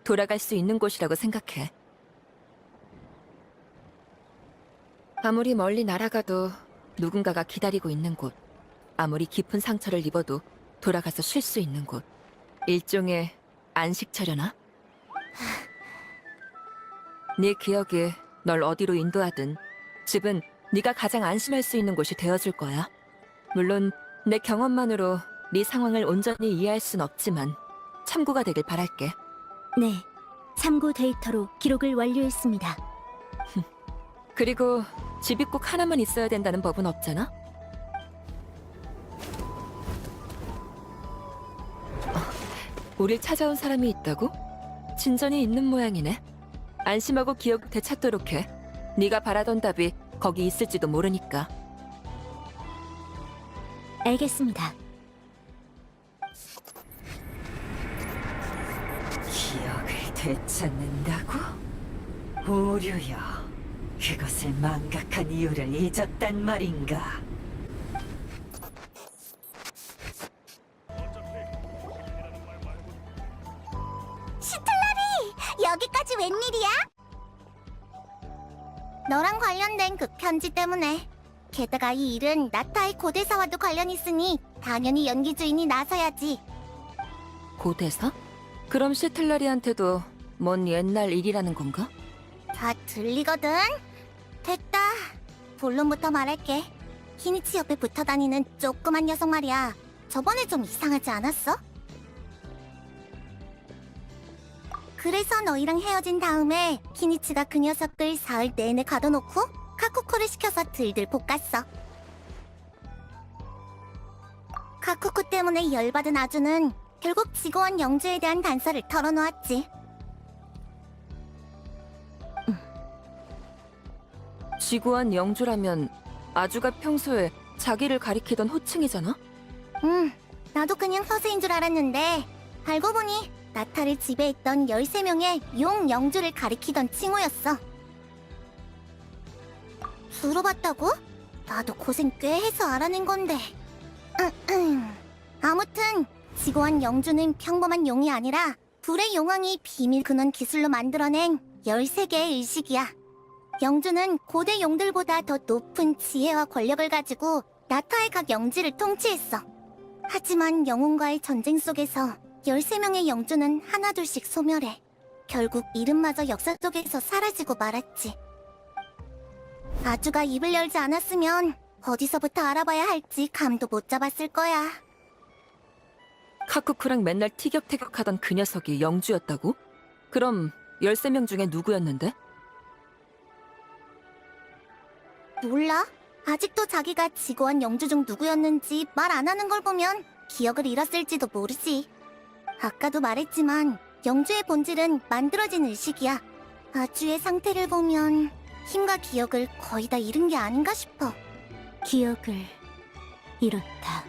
돌아갈 수 있는 곳이라고 생각해. 아무리 멀리 날아가도 누군가가 기다리고 있는 곳. 아무리 깊은 상처를 입어도 돌아가서 쉴 수 있는 곳. 일종의 안식처려나? 네 기억이 널 어디로 인도하든 집은 네가 가장 안심할 수 있는 곳이 되어줄 거야. 물론 내 경험만으로 네 상황을 온전히 이해할 순 없지만 참고가 되길 바랄게. 네, 참고 데이터로 기록을 완료했습니다. 그리고 집이 꼭 하나만 있어야 된다는 법은 없잖아? 우릴 찾아온 사람이 있다고? 진전이 있는 모양이네. 안심하고 기억 되찾도록 해. 네가 바라던 답이 거기 있을지도 모르니까. 알겠습니다. 기억을 되찾는다고? 오류여, 그것을 망각한 이유를 잊었단 말인가? 시틀라리! 여기까지 웬일이야? 너랑 관련된 그 편지 때문에. 게다가 이 일은 나타의 고대사와도 관련 있으니 당연히 연기 주인이 나서야지. 고대사? 그럼 시틀라리한테도 먼 옛날 일이라는 건가? 다 들리거든. 됐다. 본론부터 말할게. 키니치 옆에 붙어 다니는 조그만 녀석 말이야. 저번에 좀 이상하지 않았어? 그래서 너희랑 헤어진 다음에 키니치가 그 녀석들 사흘 내내 가둬놓고 카쿠코를 시켜서 들들 볶았어. 카쿠코 때문에 열받은 아주는 결국 지고원 영주에 대한 단서를 털어놓았지. 지구한 영주라면 아주가 평소에 자기를 가리키던 호칭이잖아? 나도 그냥 허세인 줄 알았는데 알고 보니 나타를 지배했던 13명의 용 영주를 가리키던 칭호였어. 들어봤다고? 나도 고생 꽤 해서 알아낸 건데. 아무튼 지고한 영주는 평범한 용이 아니라 불의 용왕이 비밀 근원 기술로 만들어낸 13개의 의식이야. 영주는 고대 용들보다 더 높은 지혜와 권력을 가지고 나타의 각 영지를 통치했어. 하지만 영웅과의 전쟁 속에서 13명의 영주는 하나둘씩 소멸해 결국 이름마저 역사 속에서 사라지고 말았지. 아주가 입을 열지 않았으면 어디서부터 알아봐야 할지 감도 못 잡았을 거야. 카쿠쿠랑 맨날 티격태격하던 그 녀석이 영주였다고? 그럼 13명 중에 누구였는데? 몰라? 아직도 자기가 지고한 영주 중 누구였는지 말 안 하는 걸 보면 기억을 잃었을지도 모르지. 아까도 말했지만 영주의 본질은 만들어진 의식이야. 아주의 상태를 보면 힘과 기억을 거의 다 잃은 게 아닌가 싶어. 기억을 잃었다.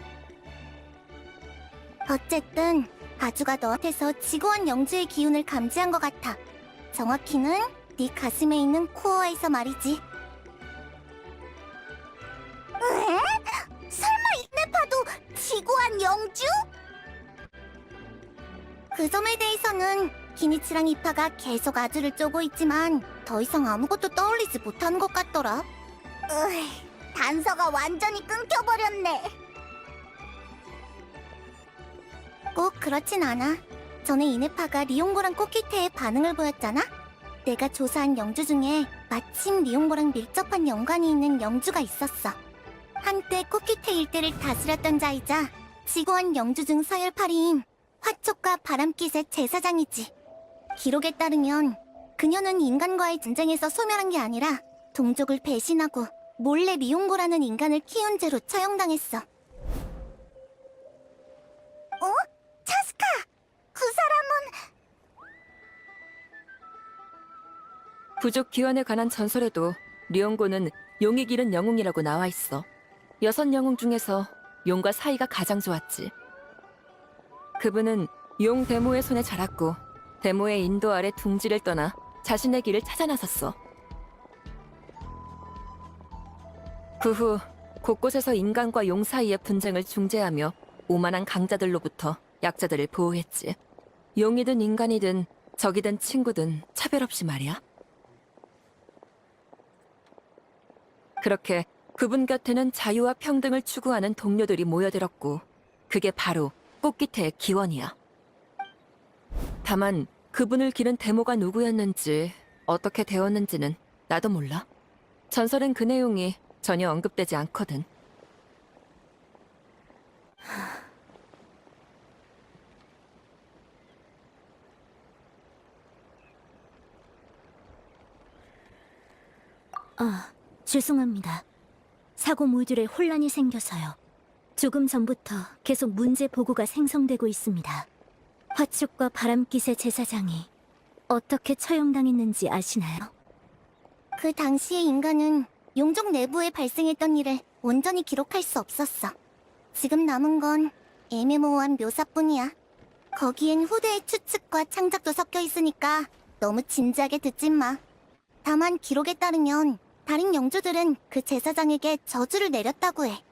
어쨌든 아주가 너한테서 지고한 영주의 기운을 감지한 것 같아. 정확히는 네 가슴에 있는 코어에서 말이지. 에? 설마 이네파도 지고한 영주? 그 점에 대해서는 기니치랑 이파가 계속 아주를 쪼고 있지만 더 이상 아무것도 떠올리지 못하는 것 같더라. 단서가 완전히 끊겨버렸네. 꼭 그렇진 않아. 전에 이네파가 리옹고랑 코키테의 반응을 보였잖아? 내가 조사한 영주 중에 마침 리옹고랑 밀접한 연관이 있는 영주가 있었어. 한때 코키테 일대를 다스렸던 자이자 지고한 영주 중 서열파리인 화촉과 바람깃의 제사장이지. 기록에 따르면 그녀는 인간과의 전쟁에서 소멸한 게 아니라 동족을 배신하고 몰래 리옹고라는 인간을 키운 죄로 처형당했어. 차스카! 그 사람은... 부족 기원에 관한 전설에도 리옹고는 용이 기른 영웅이라고 나와 있어. 6 영웅 중에서 용과 사이가 가장 좋았지. 그분은 용 데모의 손에 자랐고 데모의 인도 아래 둥지를 떠나 자신의 길을 찾아 나섰어. 그 후 곳곳에서 인간과 용 사이의 분쟁을 중재하며 오만한 강자들로부터 약자들을 보호했지. 용이든 인간이든 적이든 친구든 차별 없이 말이야. 그렇게 그분 곁에는 자유와 평등을 추구하는 동료들이 모여들었고 그게 바로 꽃깃태의 기원이야. 다만 그분을 기른 데모가 누구였는지 어떻게 되었는지는 나도 몰라. 전설엔 그 내용이 전혀 언급되지 않거든. 죄송합니다. 사고 모듈에 혼란이 생겨서요. 조금 전부터 계속 문제 보고가 생성되고 있습니다. 화축과 바람깃의 제사장이 어떻게 처형당했는지 아시나요? 그 당시의 인간은 용족 내부에 발생했던 일을 온전히 기록할 수 없었어. 지금 남은 건 애매모호한 묘사뿐이야. 거기엔 후대의 추측과 창작도 섞여 있으니까 너무 진지하게 듣진 마. 다만 기록에 따르면 다른 영주들은 그 제사장에게 저주를 내렸다고 해.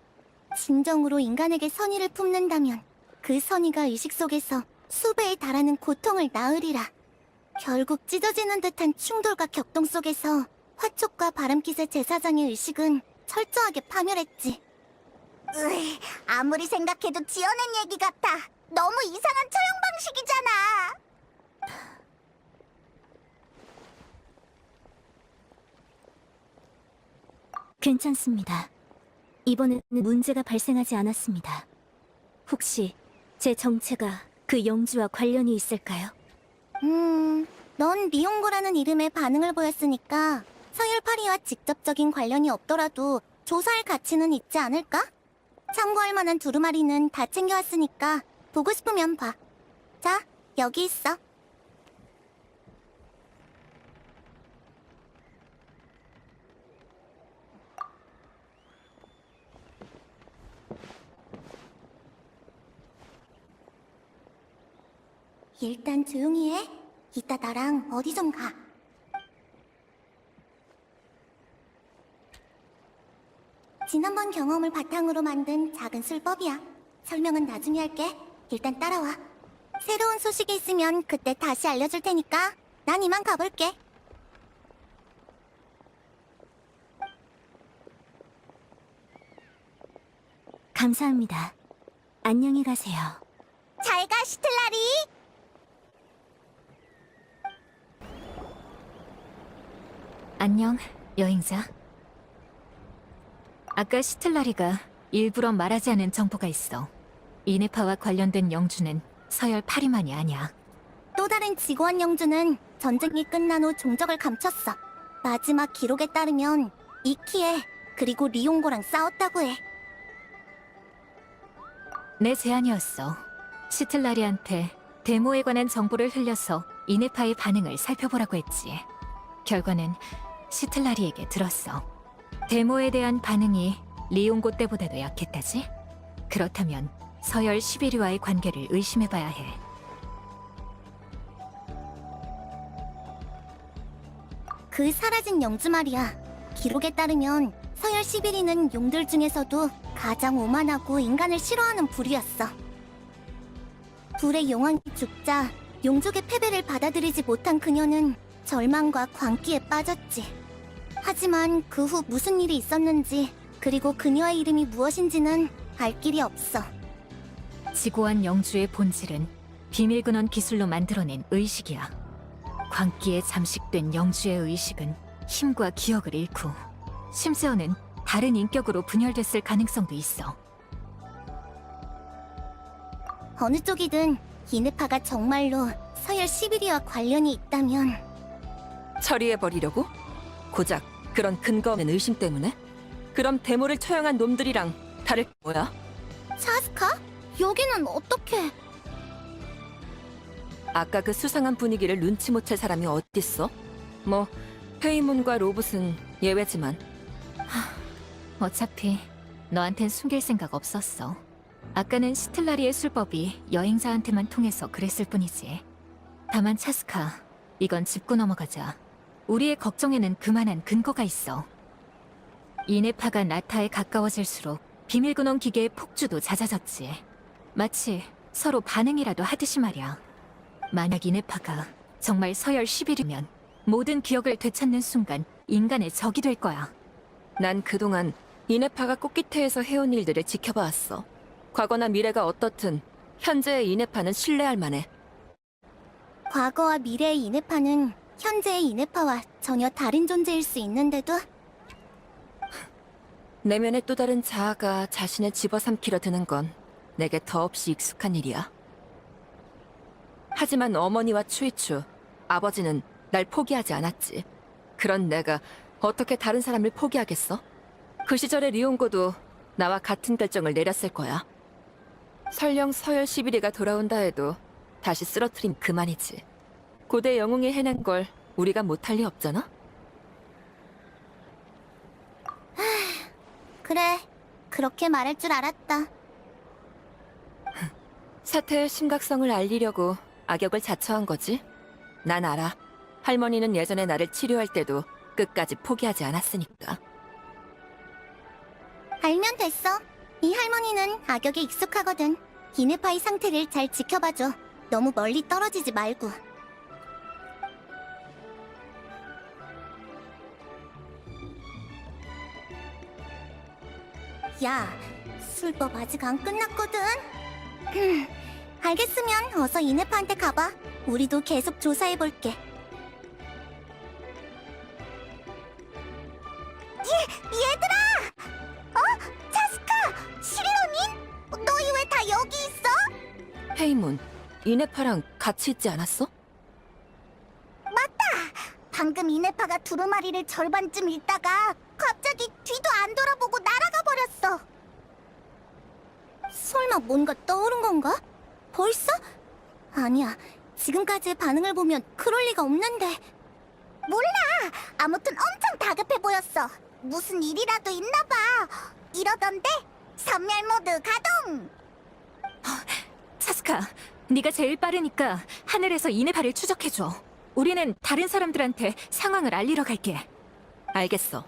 진정으로 인간에게 선의를 품는다면 그 선의가 의식 속에서 수배에 달하는 고통을 낳으리라. 결국 찢어지는 듯한 충돌과 격동 속에서 화촉과 바람깃의 제사장의 의식은 철저하게 파멸했지. 아무리 생각해도 지어낸 얘기 같아. 너무 이상한 처형 방식이잖아. 괜찮습니다. 이번에는 문제가 발생하지 않았습니다. 혹시 제 정체가 그 영주와 관련이 있을까요? 넌 리옹고라는 이름에 반응을 보였으니까 서열파리와 직접적인 관련이 없더라도 조사할 가치는 있지 않을까? 참고할 만한 두루마리는 다 챙겨왔으니까 보고 싶으면 봐. 자, 여기 있어. 일단 조용히 해. 이따 나랑 어디 좀 가. 지난번 경험을 바탕으로 만든 작은 술법이야. 설명은 나중에 할게. 일단 따라와. 새로운 소식이 있으면 그때 다시 알려줄 테니까 난 이만 가볼게. 감사합니다. 안녕히 가세요. 잘 가, 시틀라리. 안녕, 여행자. 아까 시틀라리가 일부러 말하지 않은 정보가 있어. 이네파와 관련된 영주는 서열 파리만이 아니야. 또 다른 지구원 영주는 전쟁이 끝난 후 종적을 감췄어. 마지막 기록에 따르면 이키에 그리고 리옹고랑 싸웠다고 해. 내 제안이었어. 시틀라리한테 데모에 관한 정보를 흘려서 이네파의 반응을 살펴보라고 했지. 결과는 시틀라리에게 들었어. 데모에 대한 반응이 리옹고 때보다도 약했다지? 그렇다면 서열 11위와의 관계를 의심해봐야 해. 그 사라진 영주 말이야. 기록에 따르면 서열 11위는 용들 중에서도 가장 오만하고 인간을 싫어하는 부류였어. 불의 용왕이 죽자 용족의 패배를 받아들이지 못한 그녀는 절망과 광기에 빠졌지. 하지만 그 후 무슨 일이 있었는지 그리고 그녀의 이름이 무엇인지는 알 길이 없어. 지고한 영주의 본질은 비밀근원 기술로 만들어낸 의식이야. 광기에 잠식된 영주의 의식은 힘과 기억을 잃고 심지어는 다른 인격으로 분열됐을 가능성도 있어. 어느 쪽이든 이네파가 정말로 서열 11위와 관련이 있다면 처리해버리려고? 고작 그런 근거 없는 의심 때문에? 그럼 데모를 처형한 놈들이랑 다를 게 뭐야? 차스카? 여기는 어떻게? 아까 그 수상한 분위기를 눈치 못 챌 사람이 어딨어? 뭐 페이몬과 로봇은 예외지만. 어차피 너한텐 숨길 생각 없었어. 아까는 시틀라리의 술법이 여행자한테만 통해서 그랬을 뿐이지. 다만 차스카, 이건 짚고 넘어가자. 우리의 걱정에는 그만한 근거가 있어. 이네파가 나타에 가까워질수록 비밀근원 기계의 폭주도 잦아졌지. 마치 서로 반응이라도 하듯이 말이야. 만약 이네파가 정말 서열 11위면 모든 기억을 되찾는 순간 인간의 적이 될 거야. 난 그동안 이네파가 꽃기태에서 해온 일들을 지켜봐왔어. 과거나 미래가 어떻든 현재의 이네파는 신뢰할 만해. 과거와 미래의 이네파는 현재의 이네파와 전혀 다른 존재일 수 있는데도 내면의 또 다른 자아가 자신을 집어삼키려 드는 건 내게 더없이 익숙한 일이야. 하지만 어머니와 추이추, 아버지는 날 포기하지 않았지. 그런 내가 어떻게 다른 사람을 포기하겠어? 그 시절의 리옹고도 나와 같은 결정을 내렸을 거야. 설령 서열 11위가 돌아온다 해도 다시 쓰러트림 그만이지. 고대 영웅이 해낸 걸 우리가 못할 리 없잖아? 그래, 그렇게 말할 줄 알았다. 사태의 심각성을 알리려고 악역을 자처한 거지? 난 알아. 할머니는 예전에 나를 치료할 때도 끝까지 포기하지 않았으니까. 알면 됐어. 이 할머니는 악역에 익숙하거든. 이네파의 상태를 잘 지켜봐줘. 너무 멀리 떨어지지 말고. 야, 술법 아직 안 끝났거든. 알겠으면 어서 이네파한테 가봐. 우리도 계속 조사해볼게. 얘들아! 차스카! 실로닌? 너희 왜 다 여기 있어? 헤이문, 이네파랑 같이 있지 않았어? 방금 이네파가 두루마리를 절반쯤 읽다가 갑자기 뒤도 안 돌아보고 날아가 버렸어. 설마 뭔가 떠오른 건가? 벌써? 아니야. 지금까지의 반응을 보면 그럴 리가 없는데. 몰라. 아무튼 엄청 다급해 보였어. 무슨 일이라도 있나 봐. 이러던데 선멸 모드 가동. 차스카, 네가 제일 빠르니까 하늘에서 이네파를 추적해줘. 우리는 다른 사람들한테 상황을 알리러 갈게. 알겠어.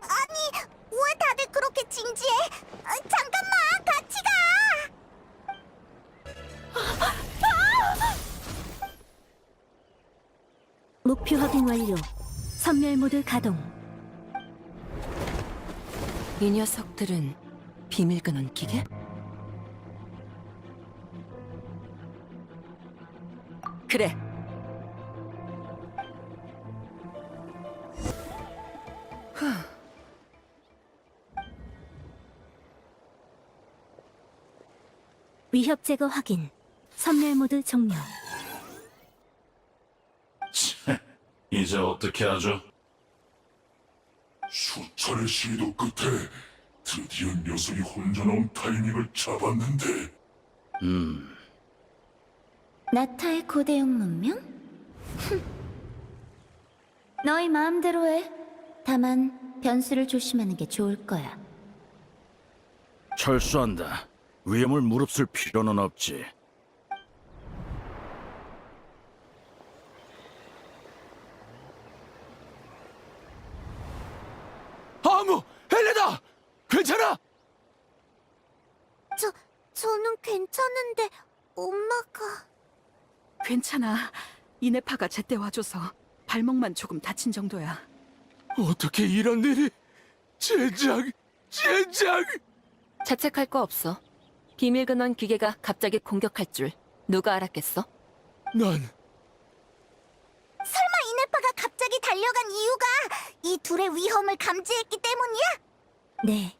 아니, 왜 다들 그렇게 진지해? 잠깐만, 같이 가! 목표 확인 완료. 선멸 모드 가동. 이 녀석들은 비밀 근원 기계? 그래. 위협 제거 확인. 선멸 모드 종료. 이제 어떻게 하죠? 수차례 시도 끝에 드디어 녀석이 혼자 나온 타이밍을 잡았는데 나타의 고대용 문명? 너희 마음대로 해. 다만 변수를 조심하는 게 좋을 거야. 철수한다. 위험을 무릅쓸 필요는 없지. 아무! 헬레다! 괜찮아! 저는 괜찮은데 엄마가... 괜찮아. 이네파가 제때 와줘서 발목만 조금 다친 정도야. 어떻게 이런 일이... 젠장! 자책할 거 없어. 비밀 근원 기계가 갑자기 공격할 줄 누가 알았겠어? 난... 설마 이네파가 갑자기 달려간 이유가 이 둘의 위험을 감지했기 때문이야? 네.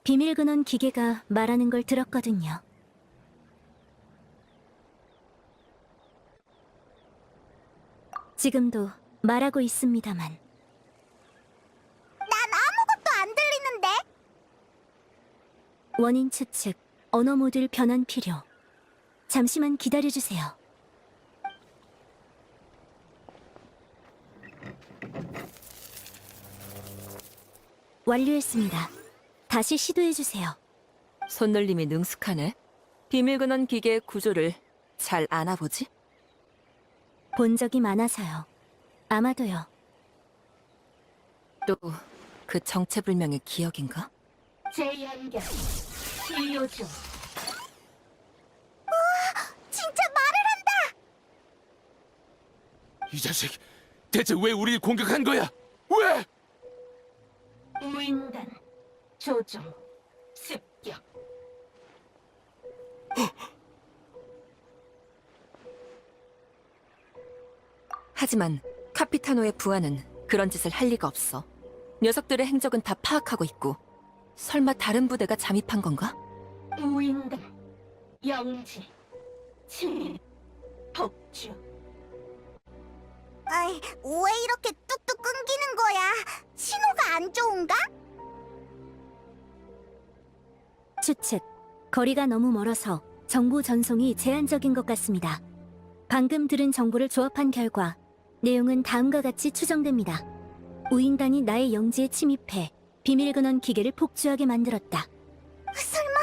비밀 근원 기계가 말하는 걸 들었거든요. 지금도 말하고 있습니다만. 난 아무것도 안 들리는데? 원인 추측, 언어 모듈 변환 필요. 잠시만 기다려주세요. 완료했습니다. 다시 시도해주세요. 손놀림이 능숙하네. 비밀 근원 기계의 구조를 잘 아나 보지? 본 적이 많아서요. 아마도요. 또 그 정체불명의 기억인가? 재연결 치료 중. 진짜 말을 한다! 이 자식! 대체 왜 우리를 공격한 거야? 왜? 우인단 조종 습격. 하지만 카피타노의 부하는 그런 짓을 할 리가 없어. 녀석들의 행적은 다 파악하고 있고 설마 다른 부대가 잠입한 건가? 우인단 영지 침입 폭주. 아이, 왜 이렇게 뚝뚝 끊기는 거야? 신호가 안 좋은가? 추측. 거리가 너무 멀어서 정보 전송이 제한적인 것 같습니다. 방금 들은 정보를 조합한 결과 내용은 다음과 같이 추정됩니다. 우인단이 나의 영지에 침입해 비밀 근원 기계를 폭주하게 만들었다. 설마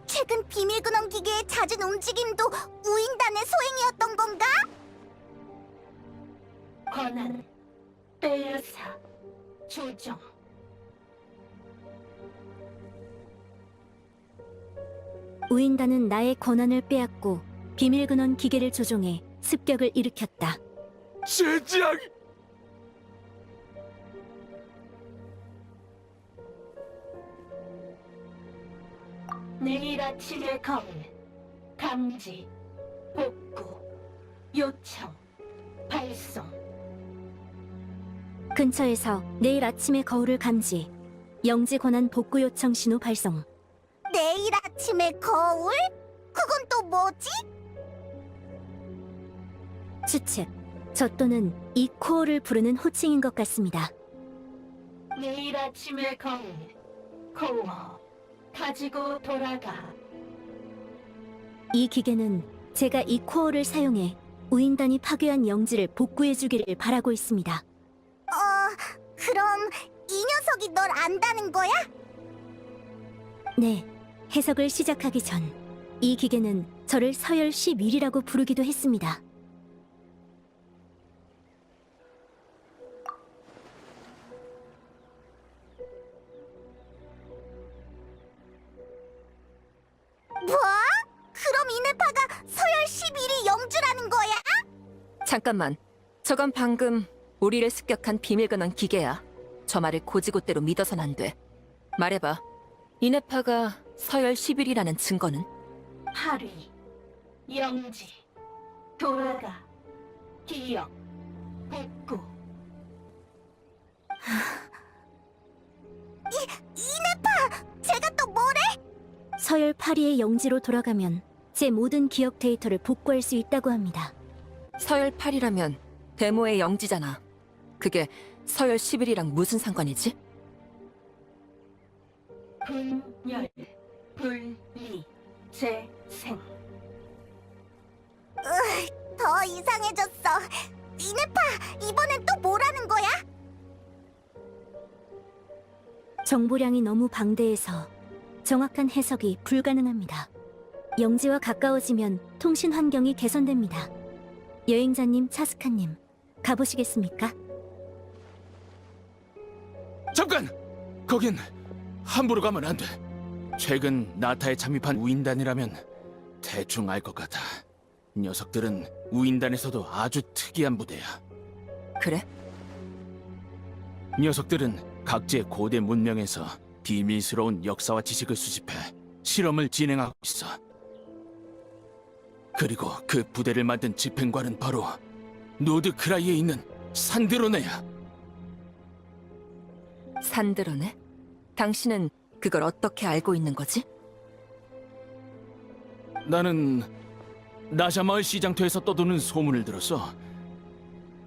최근 비밀 근원 기계의 잦은 움직임도 우인단의 소행이었던 건가? 권한 벨사 조정. 우인단은 나의 권한을 빼앗고 비밀 근원 기계를 조종해 습격을 일으켰다. 젠장! 내일 아침에 거울 감지 복구 요청 발송. 근처에서 내일 아침에 거울을 감지. 영지 권한 복구 요청 신호 발송. 내일 아침에 거울? 그건 또 뭐지? 추측. 저 또는 이 코어를 부르는 호칭인 것 같습니다. 내일 아침에 거울 코어 가지고 돌아가. 이 기계는 제가 이 코어를 사용해 우인단이 파괴한 영지를 복구해주기를 바라고 있습니다. 그럼 이 녀석이 널 안다는 거야? 네, 해석을 시작하기 전 이 기계는 저를 서열 11이라고 부르기도 했습니다. 뭐? 그럼 이네파가 서열 11이 영주라는 거야? 잠깐만. 저건 방금 우리를 습격한 비밀 근원 기계야. 저 말을 고지고대로 믿어선 안 돼. 말해봐. 이네파가 서열 10일이라는 증거는? 하리, 영지, 돌아가, 기억, 복구. 이네파! 제가 또 뭐래? 서열 8위의 영지로 돌아가면 제 모든 기억 데이터를 복구할 수 있다고 합니다. 서열 8이라면 데모의 영지잖아. 그게 서열 11이랑 무슨 상관이지? 분열, 분리, 재생. 더 이상해졌어. 이네파, 이번엔 또 뭐라는 거야? 정보량이 너무 방대해서 정확한 해석이 불가능합니다. 영지와 가까워지면 통신 환경이 개선됩니다. 여행자님, 차스카님, 가보시겠습니까? 잠깐! 거긴 함부로 가면 안 돼. 최근 나타에 잠입한 우인단이라면 대충 알 것 같아. 녀석들은 우인단에서도 아주 특이한 부대야. 그래? 녀석들은 각지의 고대 문명에서 비밀스러운 역사와 지식을 수집해 실험을 진행하고 있어. 그리고 그 부대를 만든 집행관은 바로 노드크라이에 있는 산드로네야. 산드로네? 당신은 그걸 어떻게 알고 있는 거지? 나는 나샤마을 시장터에서 떠도는 소문을 들었어.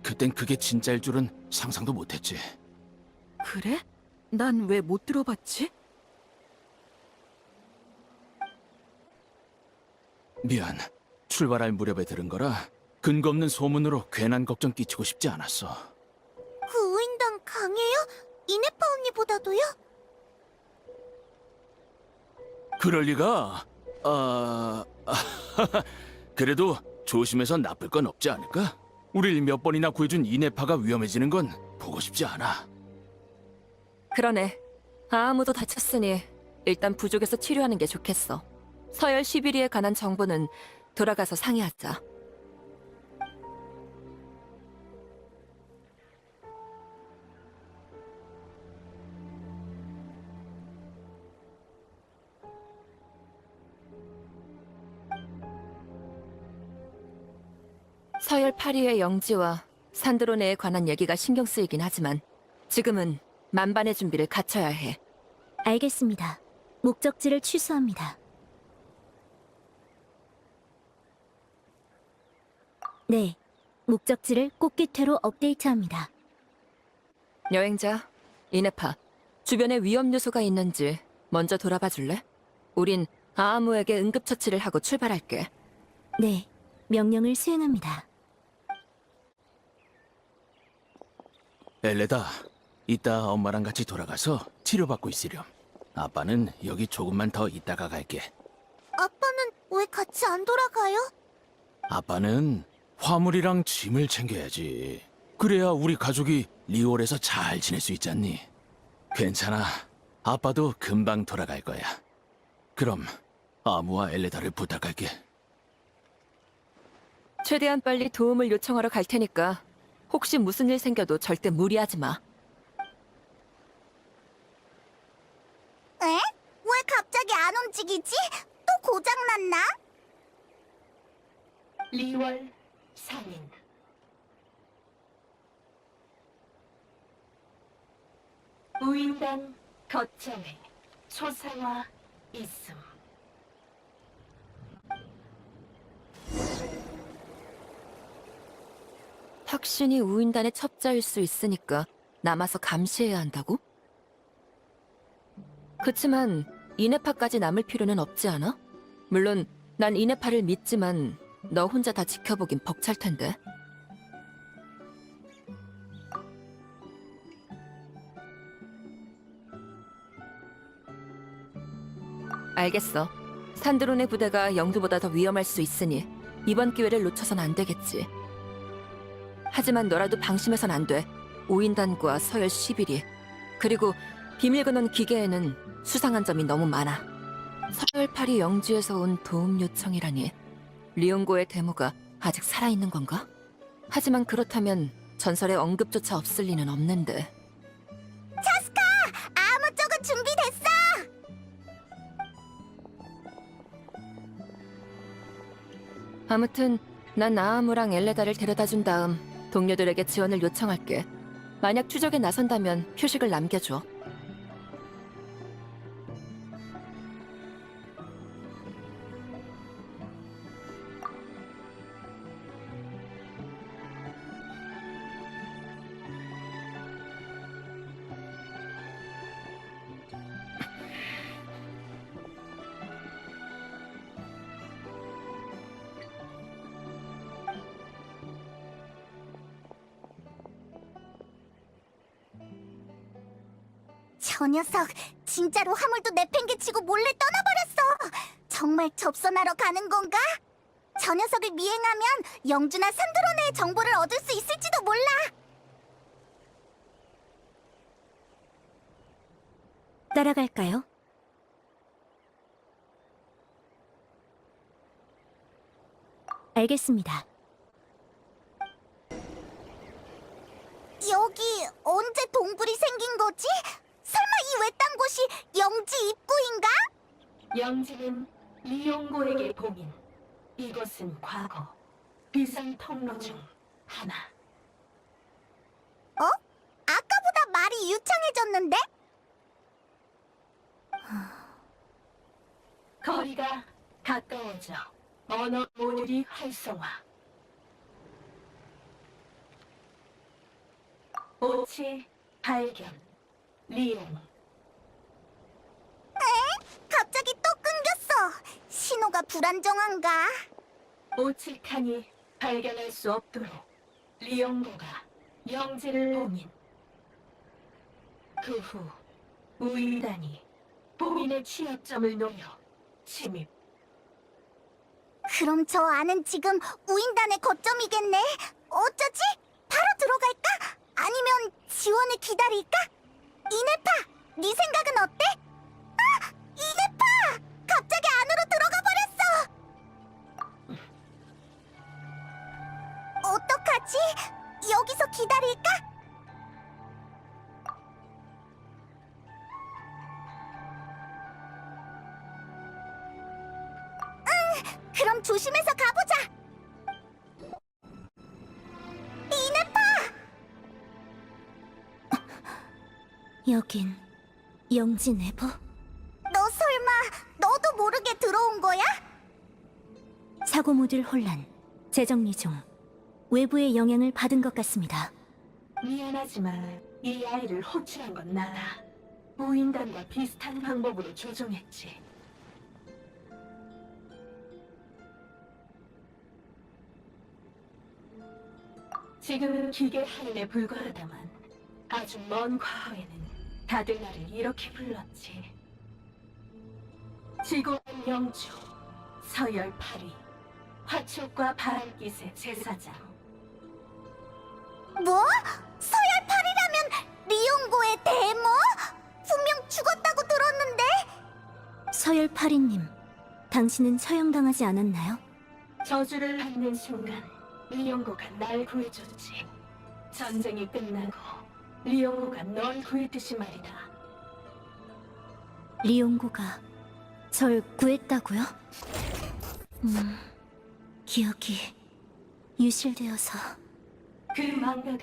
그땐 그게 진짜일 줄은 상상도 못했지. 그래? 난 왜 못 들어봤지? 미안. 출발할 무렵에 들은 거라 근거 없는 소문으로 괜한 걱정 끼치고 싶지 않았어. 그 우인단 강해요? 이네파 언니보다도요? 그럴 리가. 그래도 조심해서 나쁠 건 없지 않을까? 우릴 몇 번이나 구해준 이네파가 위험해지는 건 보고 싶지 않아. 그러네. 아무도 다쳤으니 일단 부족에서 치료하는 게 좋겠어. 서열 11위에 관한 정보는 돌아가서 상의하자. 서열 8위의 영지와 산드로네에 관한 얘기가 신경 쓰이긴 하지만 지금은 만반의 준비를 갖춰야 해. 알겠습니다. 목적지를 취소합니다. 네, 목적지를 꽃깃회로 업데이트합니다. 여행자, 이네파, 주변에 위험 요소가 있는지 먼저 돌아봐 줄래? 우린 아아무에게 응급처치를 하고 출발할게. 네, 명령을 수행합니다. 엘레다, 이따 엄마랑 같이 돌아가서 치료받고 있으렴. 아빠는 여기 조금만 더 있다가 갈게. 아빠는 왜 같이 안 돌아가요? 아빠는 화물이랑 짐을 챙겨야지. 그래야 우리 가족이 리올에서 잘 지낼 수 있잖니. 괜찮아. 아빠도 금방 돌아갈 거야. 그럼 아무와 엘레다를 부탁할게. 최대한 빨리 도움을 요청하러 갈 테니까 혹시 무슨 일 생겨도 절대 무리하지 마. 에? 왜 갑자기 안 움직이지? 또 고장났나? 리월 상인 우인단 거점에 초상화 있음. 확신이 우인단의 첩자일 수 있으니까 남아서 감시해야 한다고? 그치만 이네파까지 남을 필요는 없지 않아? 물론 난 이네파를 믿지만 너 혼자 다 지켜보긴 벅찰 텐데. 알겠어. 산드론의 부대가 영두보다 더 위험할 수 있으니 이번 기회를 놓쳐선 안 되겠지. 하지만 너라도 방심해선 안 돼. 오인단과 서열 11위 그리고 비밀번호 기계에는 수상한 점이 너무 많아. 서열 8위 영지에서 온 도움 요청이라니. 리옹고의 데모가 아직 살아있는 건가? 하지만 그렇다면 전설의 언급조차 없을 리는 없는데. 차스카! 아무 쪽은 준비됐어! 아무튼 난 아아무랑 엘레다를 데려다 준 다음 동료들에게 지원을 요청할게. 만약 추적에 나선다면 표식을 남겨줘. 저 녀석 진짜로 화물도 내팽개치고 몰래 떠나버렸어. 정말 접선하러 가는 건가? 저 녀석을 미행하면 영주나 산드로네의 정보를 얻을 수 있을지도 몰라. 따라갈까요? 알겠습니다. 여기 언제 동굴이 생긴 거지? 설마 이 외딴 곳이 영지 입구인가? 영지는 리용고에게 봉인. 이곳은 과거 비상 통로 중 하나. 어? 아까보다 말이 유창해졌는데? 거리가 가까워져 언어 모듈이 활성화. 오치 발견. 리용. 갑자기 또 끊겼어. 신호가 불안정한가? 오칠칸이 발견할 수 없도록 리용고가 영지를 봉인. 그 후 우인단이 봉인의 취약점을 노려 침입. 그럼 저 안은 지금 우인단의 거점이겠네. 어쩌지? 바로 들어갈까? 아니면 지원을 기다릴까? 이네파, 네 생각은 어때? 아! 이네파! 갑자기 안으로 들어가 버렸어! 어떡하지? 여기서 기다릴까? 그럼 조심해서 가보자! 이네파! 여긴 영지 내부? 너 설마 너도 모르게 들어온 거야? 사고 모듈 혼란, 재정리 중. 외부의 영향을 받은 것 같습니다. 미안하지만 이 아이를 호출한 건 나다. 우인단과 비슷한 방법으로 조종했지. 지금은 기계 하늘에 불과하다만 아주 먼 과거에는 다들 나를 이렇게 불렀지. 지구원 영주, 서열 8위, 화촉과 바람깃의 제사장. 뭐? 서열 8이라면 리용고의 데모? 분명 죽었다고 들었는데? 서열 8위님, 당신은 처형당하지 않았나요? 저주를 받는 순간 리용고가 날 구해줬지. 전쟁이 끝나고 리용고가 널 구했듯이 말이다. 리용고가 절 구했다고요? 기억이 유실되어서. 그 망각은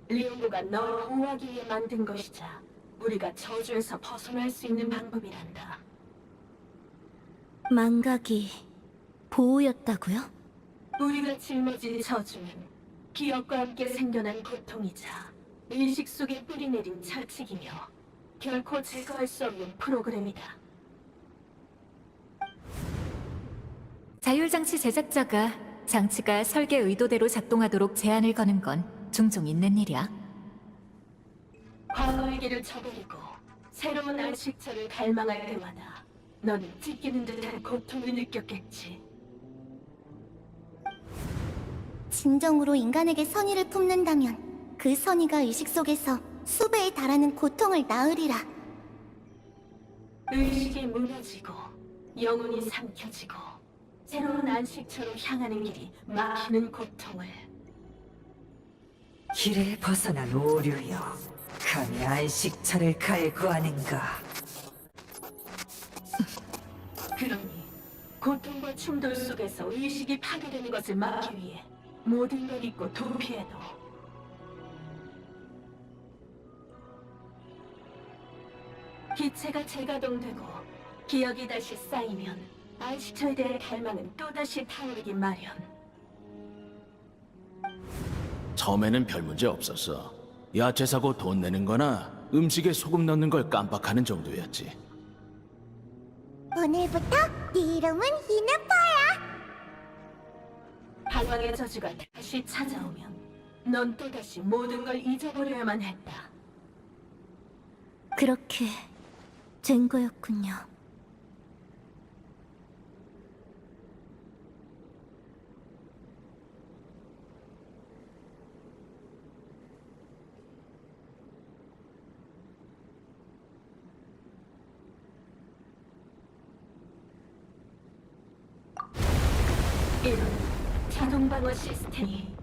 리용고가 널 보호하기 위해 만든 것이자 우리가 저주에서 벗어날 수 있는 방법이란다. 망각이 보호였다고요? 우리가 짊어진 저주는 기억과 함께 생겨난 고통이자 의식 속에 뿌리내린 철칙이며 결코 제거할 수 없는 프로그램이다. 자율장치 제작자가 장치가 설계 의도대로 작동하도록 제한을 거는 건 종종 있는 일이야. 과거의 길을 저버리고 새로운 안식처를 갈망할 때마다 너는 찢기는 듯한 고통을 느꼈겠지. 진정으로 인간에게 선의를 품는다면 그 선의가 의식 속에서 수배에 달하는 고통을 낳으리라. 의식이 무너지고 영혼이 삼켜지고 새로운 안식처로 향하는 길이 막히는 고통을. 길에 벗어난 오류여, 감히 안식처를 갈구하는가. 그러니 고통과 충돌 속에서 의식이 파괴되는 것을 막기 위해 모든 걸 잊고 도피해도 기체가 재가동되고 기억이 다시 쌓이면 아시처에 대한 갈망은 또다시 타오르기 마련. 처음에는 별 문제 없었어. 야채 사고 돈 내는 거나 음식에 소금 넣는 걸 깜빡하는 정도였지. 오늘부터 네 이름은 이네파야. 방황의 저주가 다시 찾아오면 넌 또다시 모든 걸 잊어버려야만 했다. 그렇게 된 거였군요. 이런 자동 방어 시스템이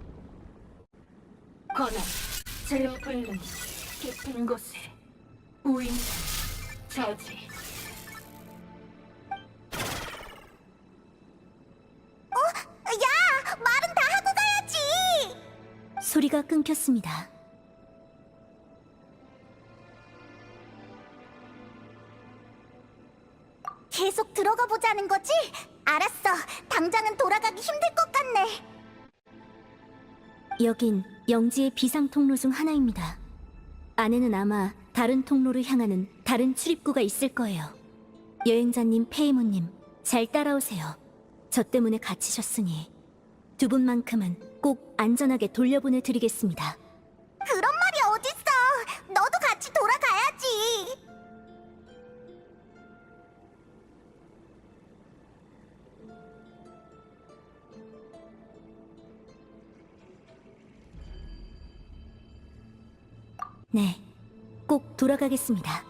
권한, 제어 불능, 깊은 곳에 우인, 저지. 야, 말은 다 하고 가야지. 소리가 끊겼습니다. 계속 들어가 보자는 거지? 알았어. 당장은 돌아가기 힘들 것 같네. 여긴 영지의 비상 통로 중 하나입니다. 안에는 아마 다른 통로를 향하는 다른 출입구가 있을 거예요. 여행자님, 페이모님, 잘 따라오세요. 저 때문에 갇히셨으니 두 분만큼은 꼭 안전하게 돌려보내드리겠습니다. 그런 말이 어딨어. 너도 같이 돌아가야지. 네, 꼭 돌아가겠습니다.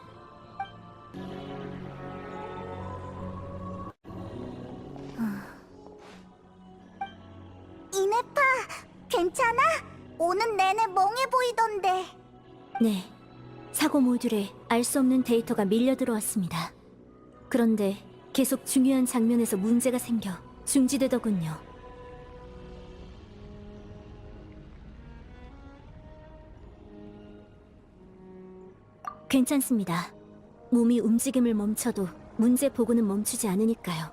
이네파, 괜찮아? 오는 내내 멍해 보이던데. 네, 사고 모듈에 알 수 없는 데이터가 밀려 들어왔습니다. 그런데 계속 중요한 장면에서 문제가 생겨 중지되더군요. 괜찮습니다. 몸이 움직임을 멈춰도 문제 보고는 멈추지 않으니까요.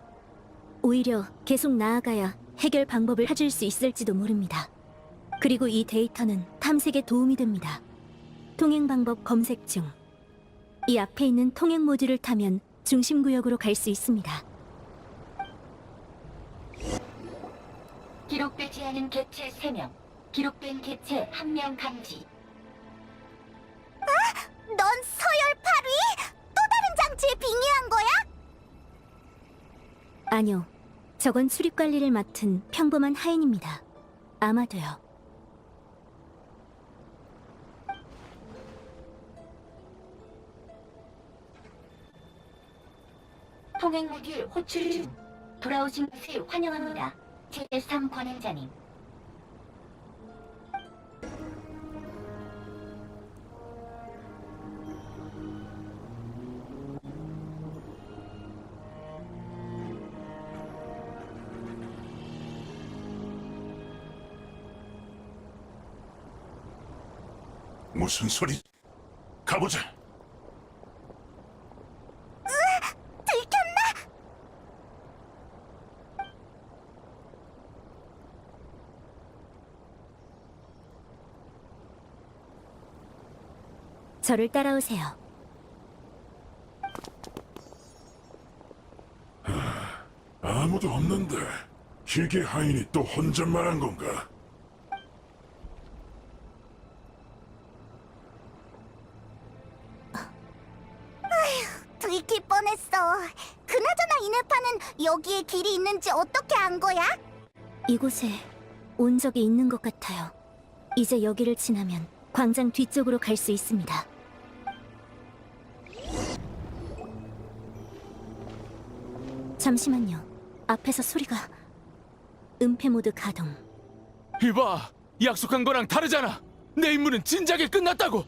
오히려 계속 나아가야 해결 방법을 찾을 수 있을지도 모릅니다. 그리고 이 데이터는 탐색에 도움이 됩니다. 통행 방법 검색 중. 이 앞에 있는 통행 모듈을 타면 중심 구역으로 갈 수 있습니다. 기록되지 않은 개체 3명, 기록된 개체 1명 감지. 넌 서열 8위? 또 다른 장치에 빙의한 거야? 아니요. 저건 출입 관리를 맡은 평범한 하인입니다. 아마도요. 통행 모듈 호출 중. 돌아오신 것을 환영합니다. 제3 관행자님. 무슨 소리? 가보자. 들켰나? 저를 따라오세요. 아무도 없는데 희귀 하인이 또 혼잣말한 건가? 들킬 뻔했어. 그나저나 이네파는 여기에 길이 있는지 어떻게 안 거야? 이곳에 온 적이 있는 것 같아요. 이제 여기를 지나면 광장 뒤쪽으로 갈 수 있습니다. 잠시만요. 앞에서 소리가... 은폐 모드 가동. 이봐, 약속한 거랑 다르잖아. 내 임무는 진작에 끝났다고.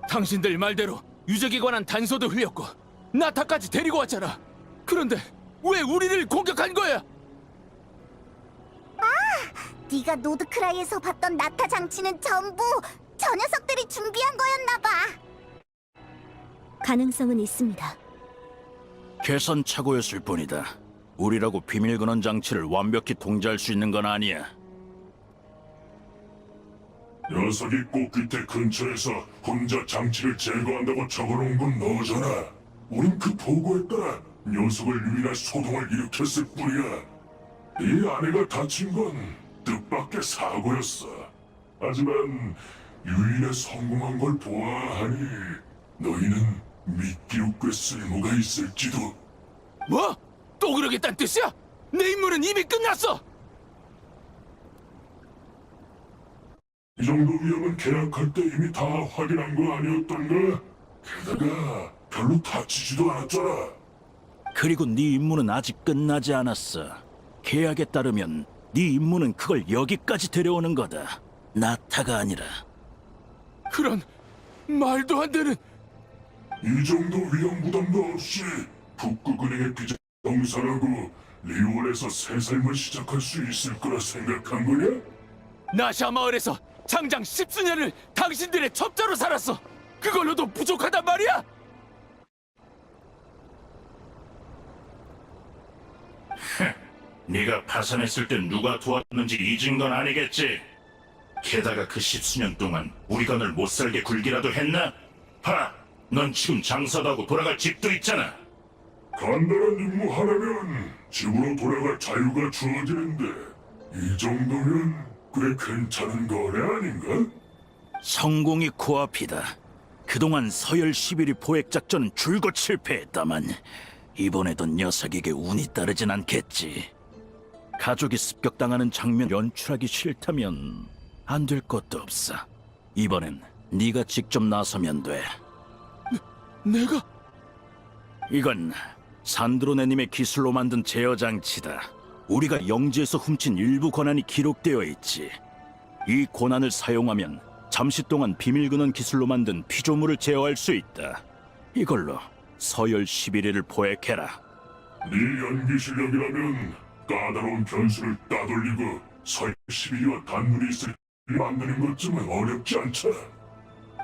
당신들 말대로 유적에 관한 단서도 흘렸고 나타까지 데리고 왔잖아. 그런데 왜 우리를 공격한 거야? 네가 노드크라이에서 봤던 나타 장치는 전부 저 녀석들이 준비한 거였나 봐. 가능성은 있습니다. 계산착오였을 뿐이다. 우리라고 비밀 근원 장치를 완벽히 통제할 수 있는 건 아니야. 녀석이 꽃깃대 근처에서 혼자 장치를 제거한다고 적어놓은 건 너잖아. 우린 그 보고에 따라 녀석을 유인할 소동을 일으켰을 뿐이야. 네 아내가 다친 건 뜻밖의 사고였어. 하지만 유인에 성공한 걸 보아하니 너희는 미끼로 꽤 쓸모가 있을지도. 뭐? 또 그러겠다는 뜻이야? 내 임무는 이미 끝났어. 이 정도 위험은 계약할 때 이미 다 확인한 거 아니었던가? 게다가 별로 다치지도 않았잖아. 그리고 네 임무는 아직 끝나지 않았어. 계약에 따르면 네 임무는 그걸 여기까지 데려오는 거다. 나타가 아니라. 그런 말도 안 되는. 이 정도 위험 부담도 없이 북극은행의 비자 정산하고 리월에서 새 삶을 시작할 수 있을 거라 생각한 거냐? 나샤 마을에서 장장 10수년을 당신들의 첩자로 살았어. 그걸로도 부족하단 말이야? 네가 파산했을 때 누가 도왔는지 잊은 건 아니겠지? 게다가 그 10수년 동안 우리가 널 못살게 굴기라도 했나? 봐! 넌 지금 장사도 하고 돌아갈 집도 있잖아. 간단한 임무 하나면 집으로 돌아갈 자유가 주어지는데 이 정도면 꽤 괜찮은 거래 아닌가? 성공이 코앞이다. 그동안 서열 11위 포획 작전은 줄곧 실패했다만 이번에도 녀석에게 운이 따르진 않겠지. 가족이 습격당하는 장면 연출하기 싫다면 안 될 것도 없어. 이번엔 네가 직접 나서면 돼. 내가? 이건 산드로네님의 기술로 만든 제어 장치다. 우리가 영지에서 훔친 일부 권한이 기록되어 있지. 이 권한을 사용하면 잠시 동안 비밀 근원 기술로 만든 피조물을 제어할 수 있다. 이걸로 서열 11위를 포획해라. 네 연기 실력이라면 까다로운 변수를 따돌리고 서열 11위와 단문이 있을 만드는 것쯤은 어렵지 않잖아.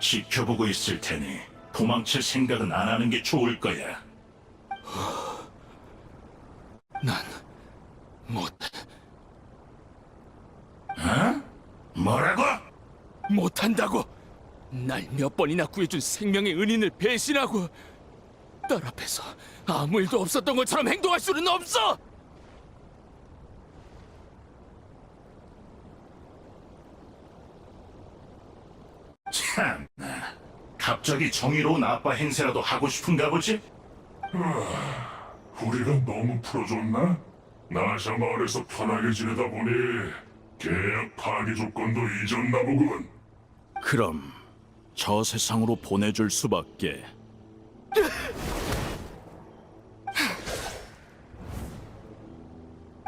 지켜보고 있을 테니 도망칠 생각은 안 하는 게 좋을 거야. 난 못. 어? 뭐라고? 못한다고. 날 몇 번이나 구해준 생명의 은인을 배신하고 딸 앞에서 아무 일도 없었던 것처럼 행동할 수는 없어. 참나. 갑자기 정의로운 아빠 행세라도 하고 싶은가 보지? 우리가 너무 풀어줬나? 나샤 마을에서 편하게 지내다 보니 계약 파기 조건도 잊었나 보군. 그럼 저 세상으로 보내줄 수밖에.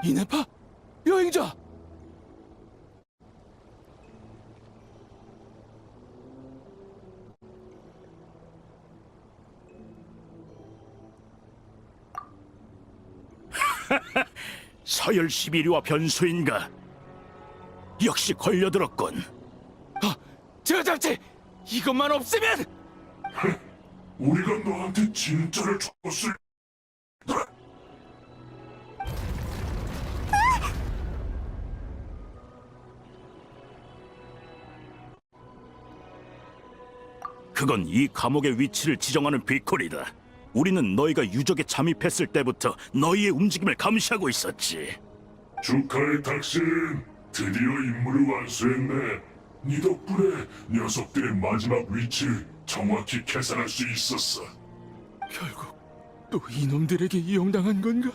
이네파? 여행자! 서열 11위와 변수인가? 역시 걸려들었군. 제어 장치! 이것만 없으면! 우리가 너한테 진짜를 줬을. 그건 이 감옥의 위치를 지정하는 비콜이다. 우리는 너희가 유적에 잠입했을 때부터 너희의 움직임을 감시하고 있었지. 축하해 탁신. 드디어 임무를 완수했네. 네 덕분에 녀석들의 마지막 위치를 정확히 계산할 수 있었어. 결국 또 이놈들에게 이용당한 건가?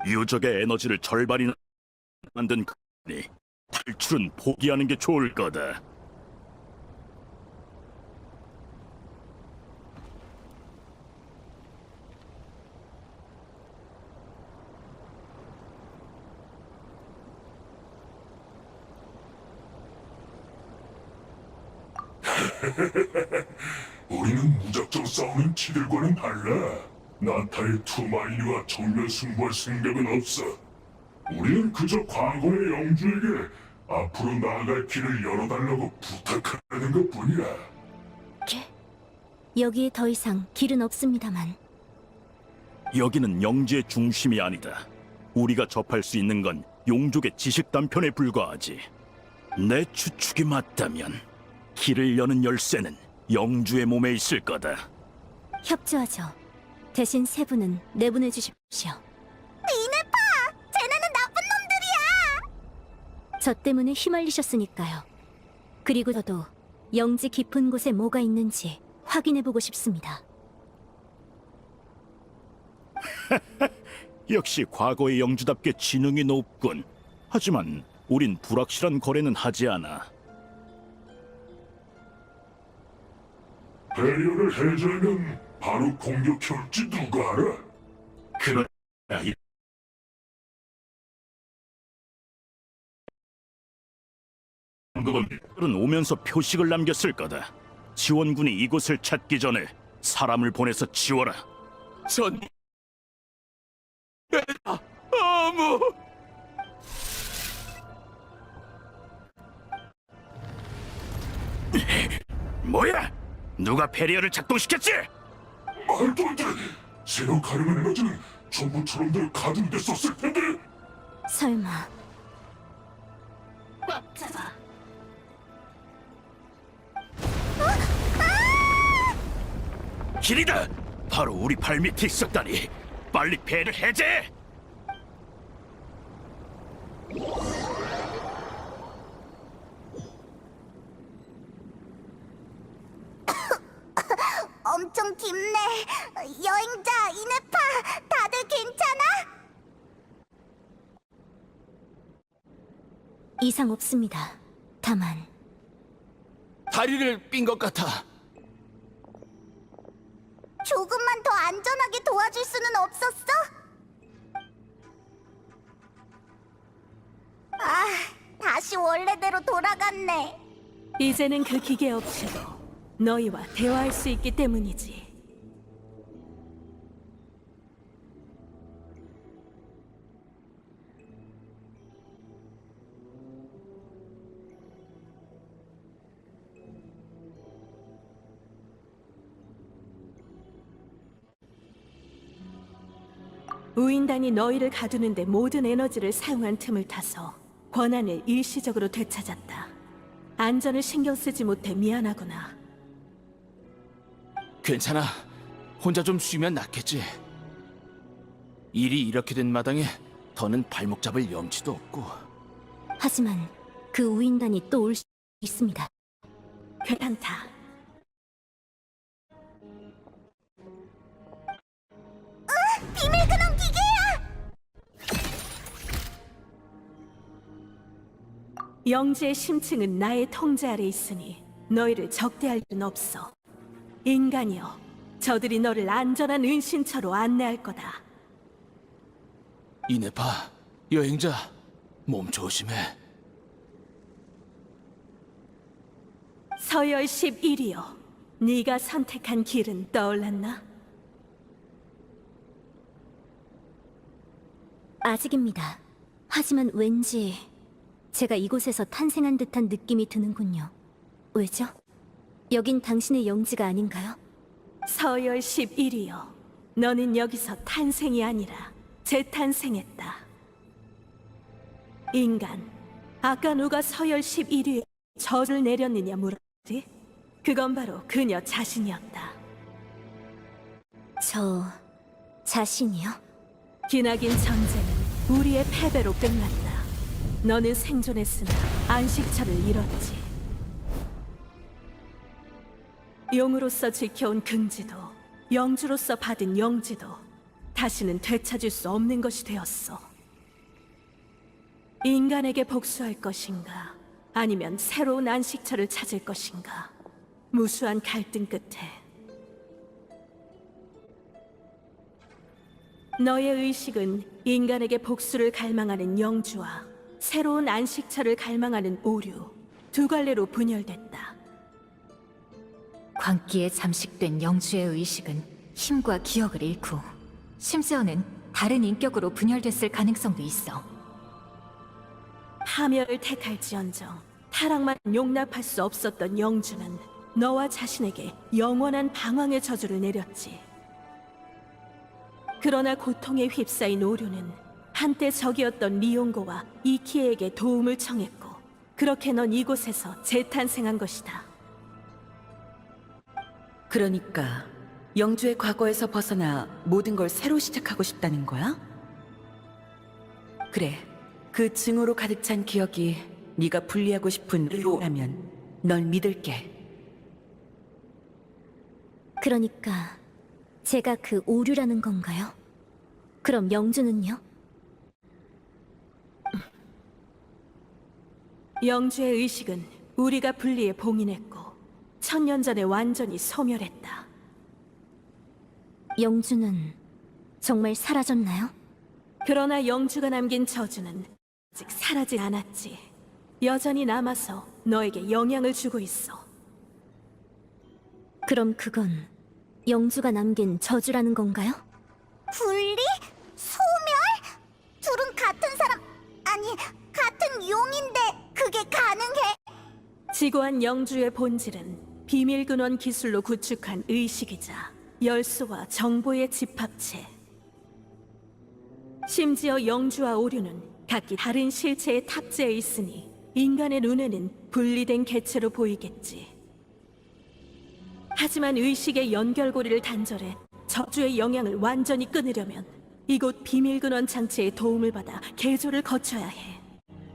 유적의 에너지를 절반이나 만든 그니 탈출은 포기하는 게 좋을 거다. 우리는 무작정 싸우는 치들과는 달라. 나타의 투마일리와 정면 승부할 생각은 없어. 우리는 그저 과거의 영주에게 앞으로 나아갈 길을 열어달라고 부탁하는 것뿐이야. 여기에 더 이상 길은 없습니다만. 여기는 영지의 중심이 아니다. 우리가 접할 수 있는 건 용족의 지식 단편에 불과하지. 내 추측이 맞다면 길을 여는 열쇠는 영주의 몸에 있을 거다. 협조하죠. 대신 세 분은 내보내 주십시오. 이네파! 쟤네는 나쁜 놈들이야! 저 때문에 휘말리셨으니까요. 그리고 저도 영지 깊은 곳에 뭐가 있는지 확인해보고 싶습니다. 역시 과거의 영주답게 지능이 높군. 하지만 우린 불확실한 거래는 하지 않아. 배리어를 해제하면 바로 공격해올지 누가 알아? 그런 그는 오면서 표식을 남겼을 거다. 지원군이 이곳을 찾기 전에 사람을 보내서 지워라. 전 아무 뭐야? 누가 배리어를 작동시켰지? 말도 안 돼! 새로 가려는 에너지는 전부 저놈들 가둔 데 썼을 텐데! 설마 꽉 잡아. 길이다! 바로 우리 발 밑에 있었다니. 빨리 배를 해제해! 엄청 깊네. 여행자, 이네파, 다들 괜찮아? 이상 없습니다. 다만 다리를 삔 것 같아. 조금만 더 안전하게 도와줄 수는 없었어? 아, 다시 원래대로 돌아갔네. 이제는 그 기계 없이도 너희와 대화할 수 있기 때문이지. 우인단이 너희를 가두는데 모든 에너지를 사용한 틈을 타서 권한을 일시적으로 되찾았다. 안전을 신경 쓰지 못해 미안하구나. 괜찮아. 혼자 좀 쉬면 낫겠지. 일이 이렇게 된 마당에 더는 발목 잡을 염치도 없고. 하지만 그 우인단이 또 올 수 있습니다. 괜찮다. 비밀 근원 기계야! 영지의 심층은 나의 통제 아래 있으니 너희를 적대할 일은 없어. 인간이여, 저들이 너를 안전한 은신처로 안내할 거다. 이네파, 여행자, 몸 조심해. 서열 11이여, 네가 선택한 길은 떠올랐나? 아직입니다. 하지만 왠지 제가 이곳에서 탄생한 듯한 느낌이 드는군요. 왜죠? 여긴 당신의 영지가 아닌가요? 서열 11이여, 너는 여기서 탄생이 아니라 재탄생했다. 인간, 아까 누가 서열 11위에 절을 내렸느냐 물었지? 그건 바로 그녀 자신이었다. 저 자신이요? 기나긴 전쟁은 우리의 패배로 끝났다. 너는 생존했으나 안식처를 잃었지. 용으로서 지켜온 긍지도, 영주로서 받은 영지도 다시는 되찾을 수 없는 것이 되었어. 인간에게 복수할 것인가, 아니면 새로운 안식처를 찾을 것인가, 무수한 갈등 끝에 너의 의식은 인간에게 복수를 갈망하는 영주와 새로운 안식처를 갈망하는 오류, 두 갈래로 분열됐다. 광기에 잠식된 영주의 의식은 힘과 기억을 잃고 심지어는 다른 인격으로 분열됐을 가능성도 있어. 파멸을 택할지언정 타락만 용납할 수 없었던 영주는 너와 자신에게 영원한 방황의 저주를 내렸지. 그러나 고통에 휩싸인 오류는 한때 적이었던 리옹고와 이키에게 도움을 청했고, 그렇게 넌 이곳에서 재탄생한 것이다. 그러니까 영주의 과거에서 벗어나 모든 걸 새로 시작하고 싶다는 거야? 그래, 그 증오로 가득 찬 기억이 네가 분리하고 싶은 의로라면 널 믿을게. 그러니까 제가 그 오류라는 건가요? 그럼 영주는요? 영주의 의식은 우리가 분리해 봉인했고 1000년 전에 완전히 소멸했다. 영주는 정말 사라졌나요? 그러나 영주가 남긴 저주는 아직 사라지지 않았지. 여전히 남아서 너에게 영향을 주고 있어. 그럼 그건 영주가 남긴 저주라는 건가요? 분리? 소멸? 둘은 같은 사람, 아니, 같은 용인데 그게 가능해? 지고한 영주의 본질은 비밀근원 기술로 구축한 의식이자 열쇠와 정보의 집합체. 심지어 영주와 오류는 각기 다른 실체에 탑재해 있으니 인간의 눈에는 분리된 개체로 보이겠지. 하지만 의식의 연결고리를 단절해 저주의 영향을 완전히 끊으려면 이곳 비밀근원 장치의 도움을 받아 개조를 거쳐야 해.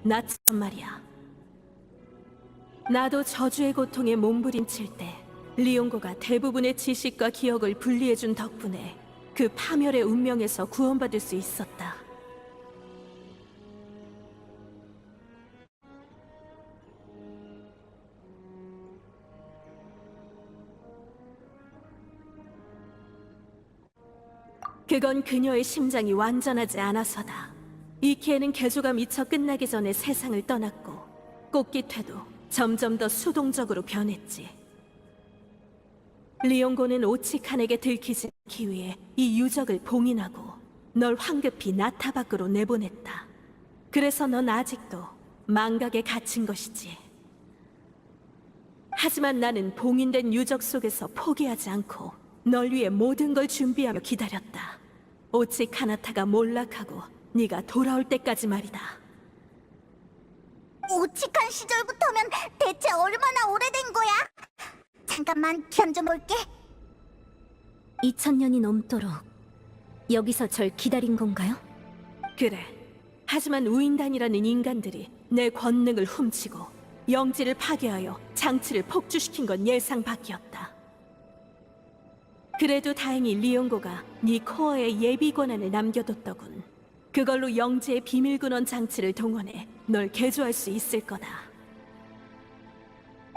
나처럼 말이야. 나도 저주의 고통에 몸부림칠 때 리옹고가 대부분의 지식과 기억을 분리해준 덕분에 그 파멸의 운명에서 구원받을 수 있었다. 그건 그녀의 심장이 완전하지 않아서다. 이키에는 개조가 미처 끝나기 전에 세상을 떠났고 꽃깃회도 점점 더 수동적으로 변했지. 리옹고는 오치칸에게 들키지 않기 위해 이 유적을 봉인하고 널 황급히 나타 밖으로 내보냈다. 그래서 넌 아직도 망각에 갇힌 것이지. 하지만 나는 봉인된 유적 속에서 포기하지 않고 널 위해 모든 걸 준비하며 기다렸다. 오치 카나타가 몰락하고 네가 돌아올 때까지 말이다. 오치칸 시절부터면 대체 얼마나 오래된 거야? 잠깐만 기한 좀 볼게. 2000년이 넘도록 여기서 절 기다린 건가요? 그래. 하지만 우인단이라는 인간들이 내 권능을 훔치고 영지를 파괴하여 장치를 폭주시킨 건 예상 밖이었다. 그래도 다행히 리옹고가 네 코어에 예비 권한을 남겨뒀더군. 그걸로 영지의 비밀근원 장치를 동원해 널 개조할 수 있을 거다.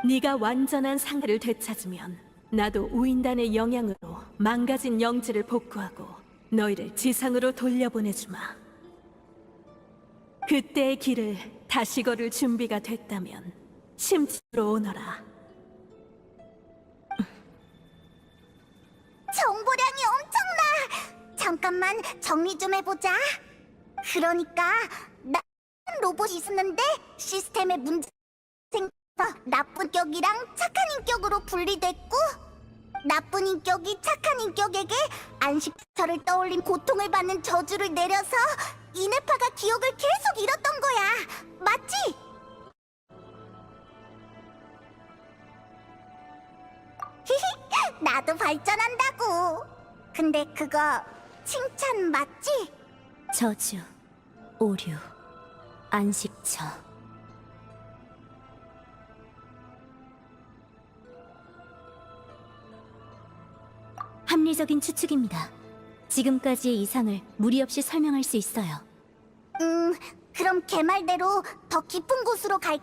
네가 완전한 상태를 되찾으면 나도 우인단의 영향으로 망가진 영지를 복구하고 너희를 지상으로 돌려보내주마. 그때의 길을 다시 걸을 준비가 됐다면 심치로 오너라. 정보량이 엄청나! 잠깐만 정리 좀 해보자. 그러니까 나 로봇이 있었는데 시스템에 문제 생겨서 나쁜 인격이랑 착한 인격으로 분리됐고, 나쁜 인격이 착한 인격에게 안식처를 떠올린 고통을 받는 저주를 내려서 이네파가 기억을 계속 잃었던 거야. 맞지? 히히, 나도 발전한다고. 근데 그거 칭찬 맞지? 저주, 오류, 안식처. 합리적인 추측입니다. 지금까지의 이상을 무리 없이 설명할 수 있어요. 그럼 걔 말대로 더 깊은 곳으로 갈...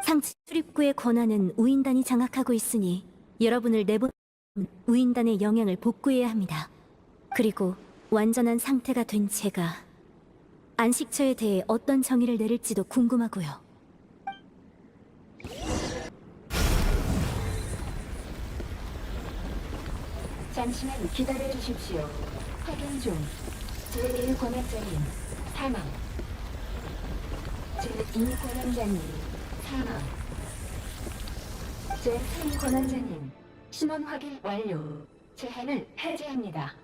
상치 출입구의 권한은 우인단이 장악하고 있으니 여러분을 내보내면 우인단의 영향을 복구해야 합니다. 그리고 완전한 상태가 된 제가 안식처에 대해 어떤 정의를 내릴지도 궁금하고요. 잠시만 기다려 주십시오. 확인 중. 제1권한자님 사망. 제2권한자님 사망. 제3권한자님 신원 확인 완료. 제한을 해제합니다.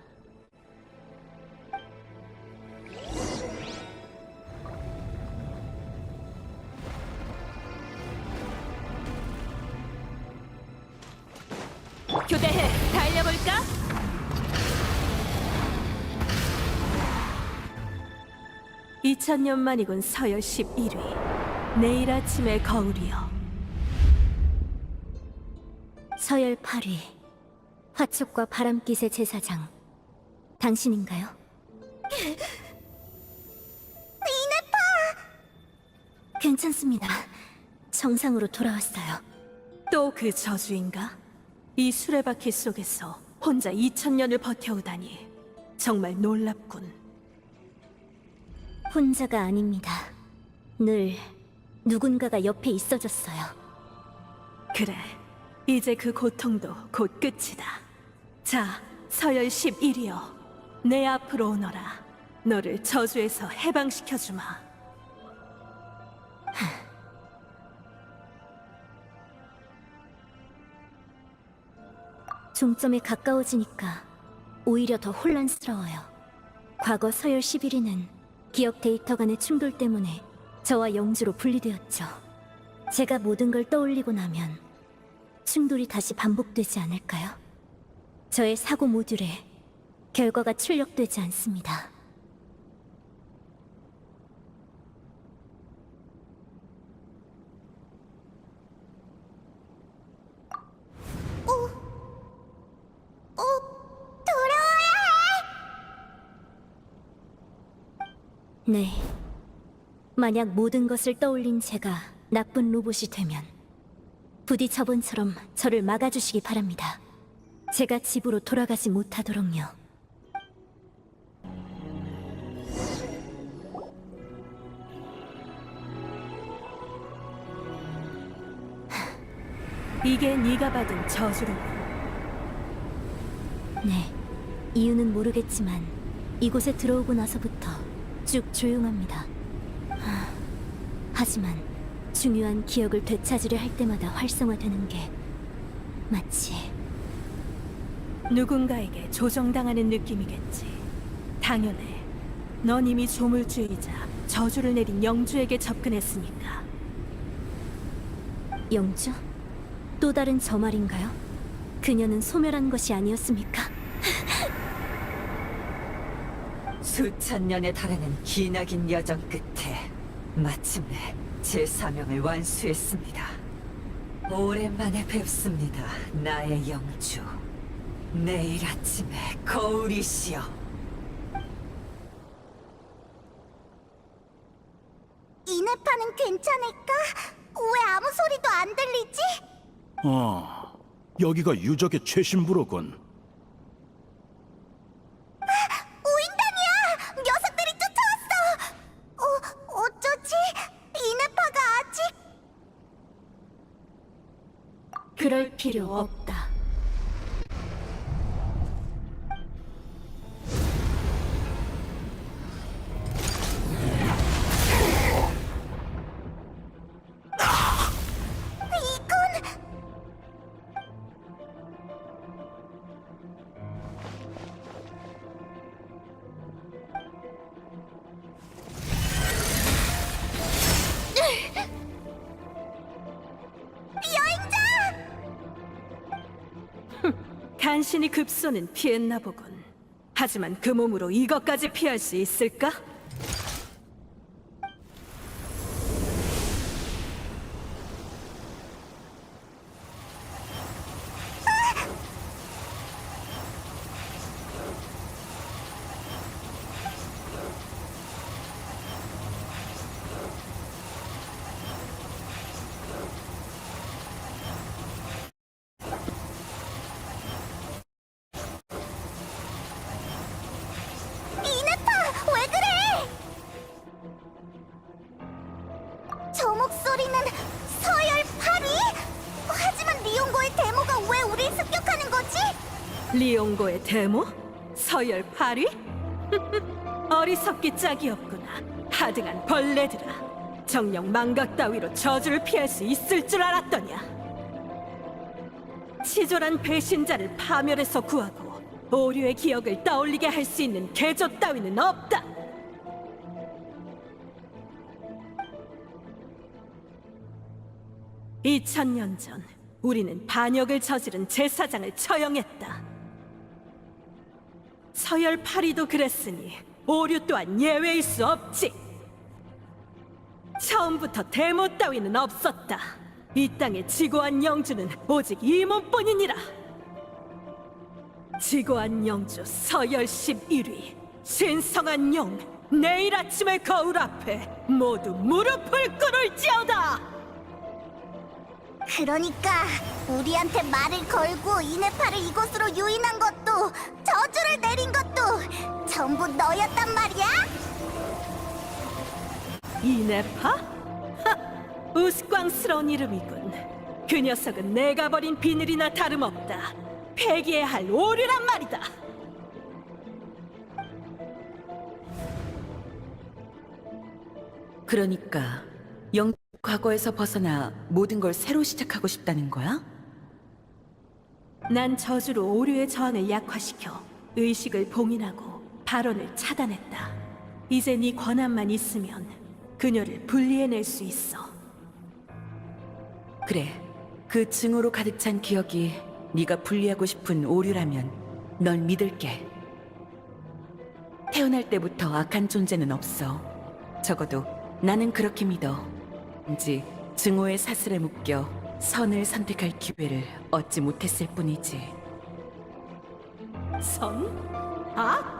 교대해 달려볼까? (2000년만이군) 서열 11위. 내일 아침의 거울이여. 서열 8위 화촉과 바람깃의 제사장 당신인가요? 이네파! 괜찮습니다. 정상으로 돌아왔어요. 또 그 저주인가? 이 수레바퀴 속에서 혼자 2000년을 버텨오다니 정말 놀랍군. 혼자가 아닙니다. 늘 누군가가 옆에 있어줬어요. 그래, 이제 그 고통도 곧 끝이다. 자, 서열 11이여, 내 앞으로 오너라. 너를 저주에서 해방시켜주마. 종점에 가까워지니까 오히려 더 혼란스러워요. 과거 서열 11위는 기억 데이터 간의 충돌 때문에 저와 영주로 분리되었죠. 제가 모든 걸 떠올리고 나면 충돌이 다시 반복되지 않을까요? 저의 사고 모듈에 결과가 출력되지 않습니다. 네. 만약 모든 것을 떠올린 제가 나쁜 로봇이 되면 부디 저번처럼 저를 막아주시기 바랍니다. 제가 집으로 돌아가지 못하도록요. 이게 네가 받은 저주로군. 네. 이유는 모르겠지만 이곳에 들어오고 나서부터 쭉 조용합니다. 하지만 중요한 기억을 되찾으려 할 때마다 활성화되는 게 마치 누군가에게 조정당하는 느낌이겠지. 당연해. 넌 이미 조물주이자 저주를 내린 영주에게 접근했으니까. 영주? 또 다른 저 말인가요? 그녀는 소멸한 것이 아니었습니까? 수천 년에 달하는 기나긴 여정 끝에 마침내 제 사명을 완수했습니다. 오랜만에 뵙습니다, 나의 영주. 내일 아침에 거울이시여. 이네파는 괜찮을까? 왜 아무 소리도 안 들리지? 여기가 유적의 최신부로군. 우인단이야! 녀석들이 쫓아왔어! 어쩌지? 이네파가 아직... 그럴 필요 없다. 간신히 급소는 피했나 보군. 하지만 그 몸으로 이것까지 피할 수 있을까? 이네파! 왜 그래? 리옹고의 데모? 서열 8위? 어리석기 짝이 없구나. 하등한 벌레들아. 정령 망각 따위로 저주를 피할 수 있을 줄 알았더냐. 치졸한 배신자를 파멸해서 구하고 오류의 기억을 떠올리게 할 수 있는 개조 따위는 없다. (2000년) 전 우리는 반역을 저지른 제사장을 처형했다. 서열 8위도 그랬으니 오류 또한 예외일 수 없지. 처음부터 데모 따위는 없었다. 이 땅의 지고한 영주는 오직 이 몸뿐이니라. 지고한 영주 서열 11위 신성한 영, 내일 아침의 거울 앞에 모두 무릎을 꿇을지어다. 그러니까 우리한테 말을 걸고 이네파를 이곳으로 유인한 것도 저주를 내린 것도 전부 너였단 말이야? 이네파? 하! 우스꽝스러운 이름이군. 그 녀석은 내가 버린 비늘이나 다름없다. 폐기해야 할 오류란 말이다. 그러니까 영 과거에서 벗어나 모든 걸 새로 시작하고 싶다는 거야? 난 저주로 오류의 저항을 약화시켜 의식을 봉인하고 발언을 차단했다. 이제 네 권한만 있으면 그녀를 분리해낼 수 있어. 그래, 그 증오로 가득 찬 기억이 네가 분리하고 싶은 오류라면 널 믿을게. 태어날 때부터 악한 존재는 없어. 적어도 나는 그렇게 믿어. 왠지 증오의 사슬에 묶여 선을 선택할 기회를 얻지 못했을 뿐이지. 선? 악?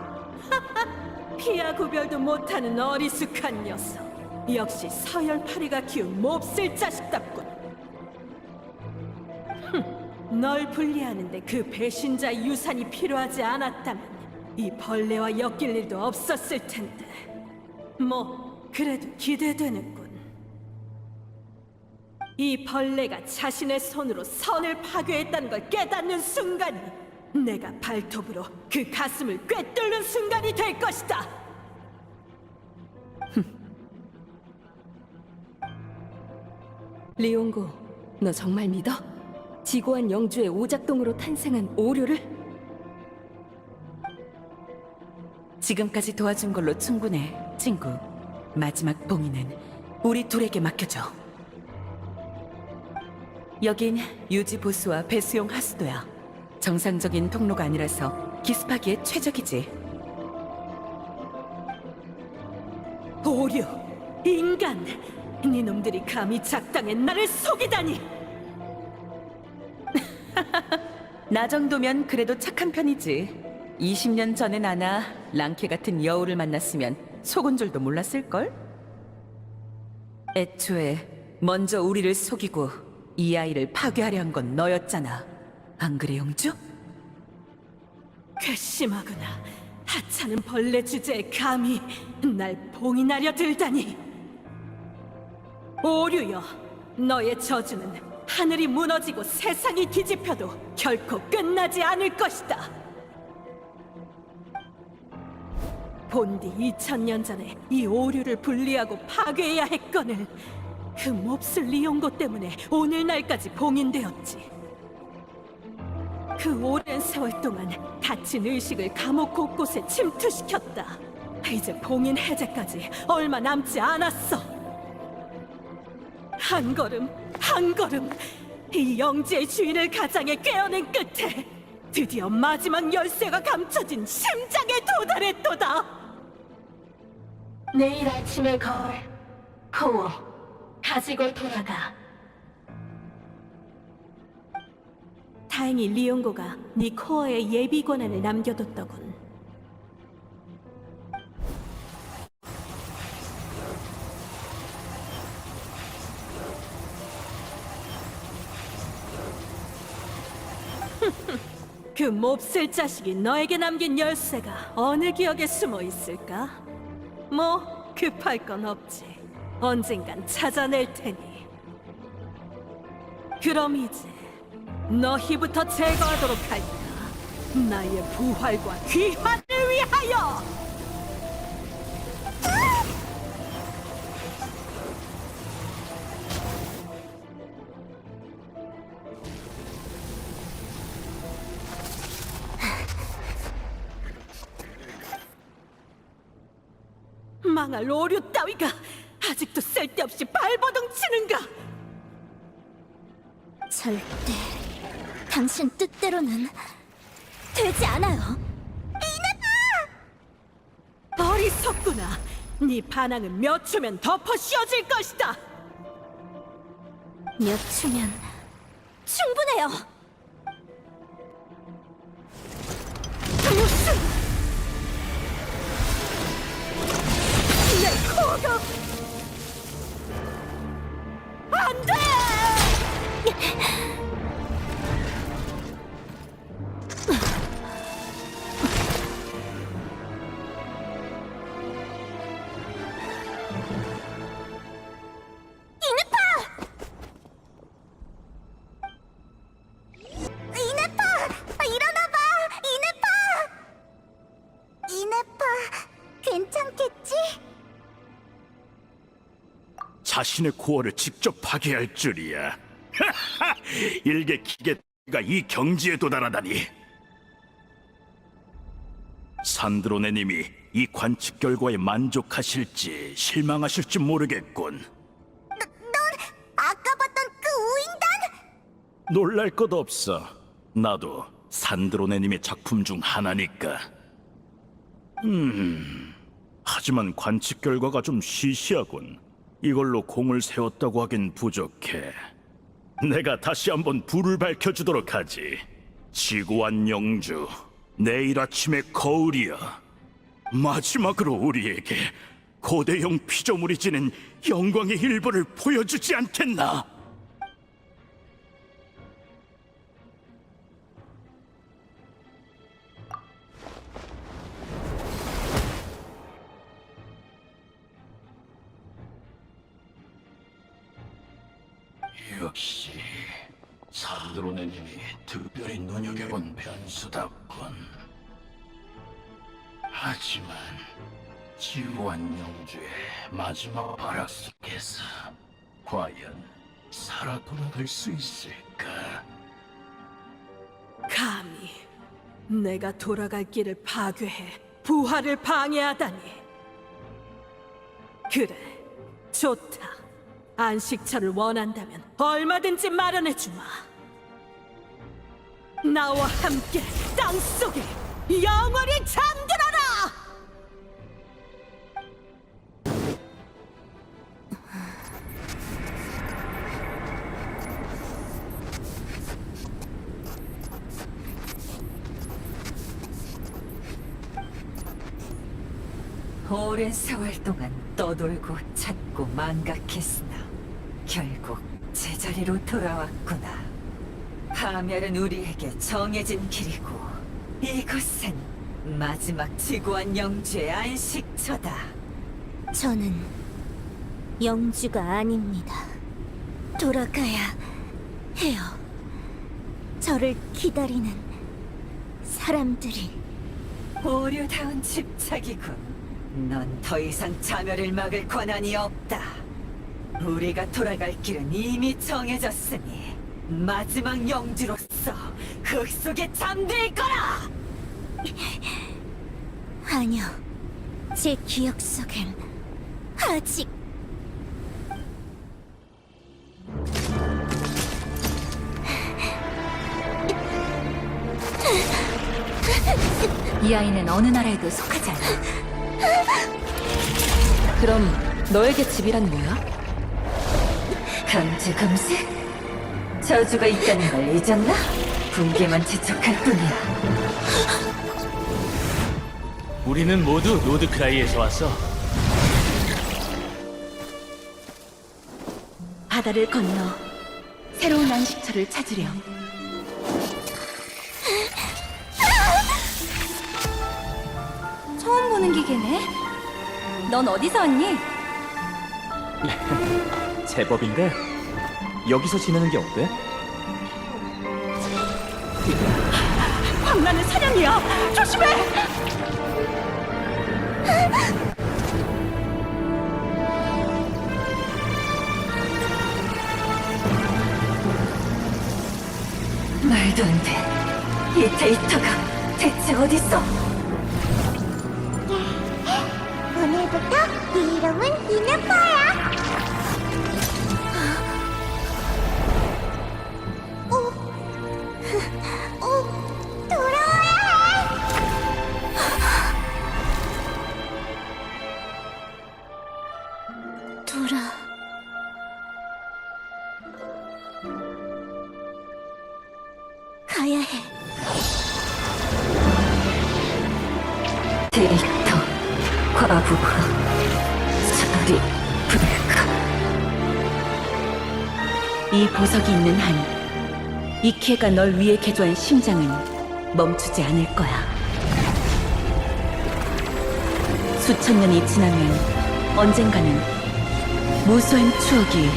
피하 구별도 못하는 어리숙한 녀석. 역시 서열 8위가 키운 몹쓸 자식답군. 널 분리하는데 그 배신자 유산이 필요하지 않았다면 이 벌레와 엮일 일도 없었을 텐데. 뭐 그래도 기대되는군. 이 벌레가 자신의 손으로 선을 파괴했다는 걸 깨닫는 순간이 내가 발톱으로 그 가슴을 꿰뚫는 순간이 될 것이다. 리옹고, 너 정말 믿어? 지고한 영주의 오작동으로 탄생한 오류를? 지금까지 도와준 걸로 충분해, 친구. 마지막 봉인은 우리 둘에게 맡겨줘. 여긴 유지 보수와 배수용 하수도야. 정상적인 통로가 아니라서 기습하기에 최적이지. 오류, 인간! 네 놈들이 감히 작당에 나를 속이다니! 나 정도면 그래도 착한 편이지. 20년 전에 나나 랑케 같은 여우를 만났으면 속은 줄도 몰랐을걸? 애초에 먼저 우리를 속이고 이 아이를 파괴하려 한 건 너였잖아. 안 그래, 영주? 괘씸하구나. 하찮은 벌레 주제에 감히 날 봉인하려 들다니. 오류여, 너의 저주는 하늘이 무너지고 세상이 뒤집혀도 결코 끝나지 않을 것이다. 본디 2000년 전에 이 오류를 분리하고 파괴해야 했거늘 그 몹쓸 리옹고 때문에 오늘날까지 봉인되었지. 그 오랜 세월 동안 닫힌 의식을 감옥 곳곳에 침투시켰다. 이제 봉인 해제까지 얼마 남지 않았어. 한 걸음 한 걸음 이 영지의 주인을 가장에 꿰어낸 끝에 드디어 마지막 열쇠가 감춰진 심장에 도달했도다. 내일 아침의 거울, 코어, 가지고 돌아가. 다행히 리옹고가 네 코어에 예비 권한을 남겨뒀더군. 그 몹쓸 자식이 너에게 남긴 열쇠가 어느 기억에 숨어 있을까? 뭐 급할 건 없지. 언젠간 찾아낼 테니. 그럼 이제 너희부터 제거하도록 할까? 나의 부활과 귀환을 위하여! 망할 오류 따위가 아직도 쓸데없이 발버둥 치는가? 절대 당신 뜻대로는 되지 않아요. 어리석구나. 네 반항은 몇 초면 덮어 씌워질 것이다. 몇 초면 충분해요. 무슨 내 코가 안 돼! 이네파! 일어나봐! 이네파, 괜찮겠지? 자신의 코어를 직접 파괴할 줄이야. 일개 기계가 이 경지에 도달하다니. 산드로네님이 이 관측 결과에 만족하실지 실망하실지 모르겠군. 아까 봤던 그 우인단? 놀랄 것 없어. 나도 산드로네님의 작품 중 하나니까. 하지만 관측 결과가 좀 시시하군. 이걸로 공을 세웠다고 하긴 부족해. 내가 다시 한번 불을 밝혀주도록 하지. 지구완 영주, 내일 아침의 거울이여. 마지막으로 우리에게 고대형 피조물이 지닌 영광의 일부를 보여주지 않겠나? 역시 산드로네님이 특별히 눈여겨본 변수답군. 하지만 지구완 영주의 마지막 발악 속에서 과연 살아 돌아갈 수 있을까? 감히 내가 돌아갈 길을 파괴해 부활을 방해하다니. 그래, 좋다. 안식처를 원한다면 얼마든지 마련해주마. 나와 함께 땅속에 영원히 잠들어라! 오랜 세월 동안 떠돌고 찾고 망각했으나 결국 제자리로 돌아왔구나. 파멸은 우리에게 정해진 길이고 이곳은 마지막 지구완 영주의 안식처다. 저는 영주가 아닙니다. 돌아가야 해요. 저를 기다리는 사람들이. 오류다운 집착이군. 넌 더 이상 자멸을 막을 권한이 없다. 우리가 돌아갈 길은 이미 정해졌으니 마지막 영주로서 흙 속에 잠들 거라! 아니요. 제 기억 속엔 아직 이 아이는 어느 나라에도 속하지 않아. 그럼 너에게 집이란 뭐야? 강제 금색? 저주가 있다는 걸 잊었나? 붕괴만 재촉할 뿐이야. 우리는 모두 노드크라이에서 왔어. 바다를 건너 새로운 안식처를 찾으렴. 처음 보는 기계네. 넌 어디서 왔니? 제법인데 여기서 지내는 게 어때? 황날 나는 사냥이야. 조심해. 말도 안 돼. 이 데이터가 대체 어딨어? 오늘부터 네 이름은 이네파야. 돌아와야 해. 가야 해. 데이터 과부하 처리 불가. 이 보석이 있는 한 이키에가 널 위해 개조한 심장은 멈추지 않을 거야. 수천 년이 지나면 언젠가는 무수한 추억이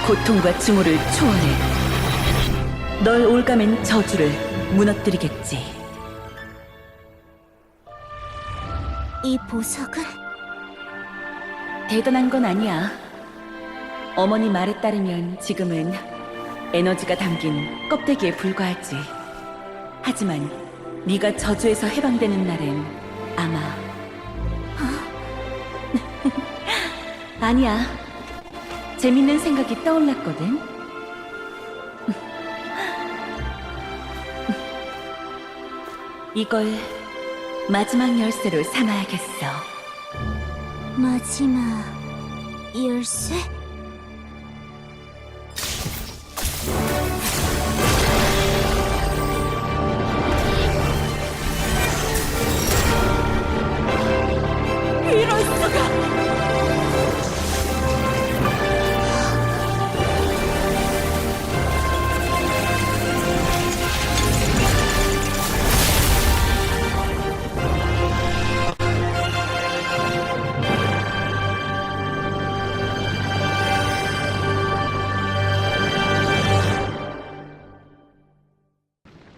고통과 증오를 초월해 널 올가맨 저주를 무너뜨리겠지. 이 보석은 대단한 건 아니야. 어머니 말에 따르면 지금은 에너지가 담긴 껍데기에 불과하지. 하지만 네가 저주에서 해방되는 날엔 아마 아니야. 재밌는 생각이 떠올랐거든. 이걸 마지막 열쇠로 삼아야겠어. 마지막 열쇠? 이럴 수가.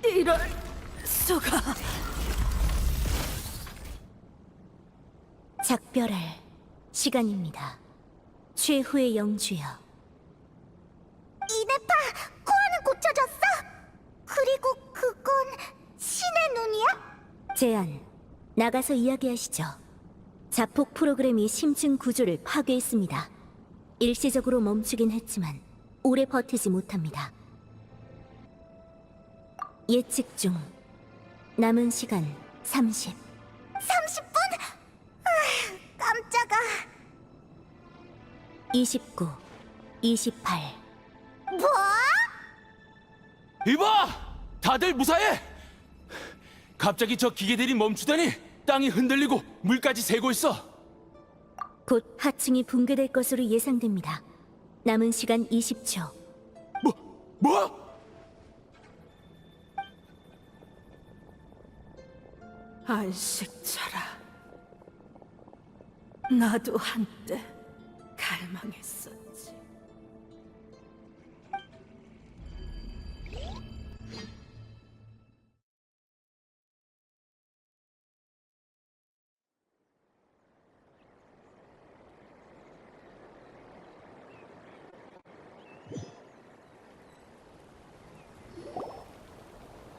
이럴 수가. 작별할 시간입니다. 최후의 영주여. 이네파, 코어는 고쳐졌어? 그리고 그건 신의 눈이야? 제안, 나가서 이야기하시죠. 자폭 프로그램이 심층 구조를 파괴했습니다. 일시적으로 멈추긴 했지만 오래 버티지 못합니다. 예측 중. 남은 시간 30. 30분? 깜짝아. 29, 28. 뭐? 이봐! 다들 무사해! 갑자기 저 기계들이 멈추다니 땅이 흔들리고 물까지 새고 있어. 곧 하층이 붕괴될 것으로 예상됩니다. 남은 시간 20초. 뭐? 안식처라. 나도 한때 갈망했었지.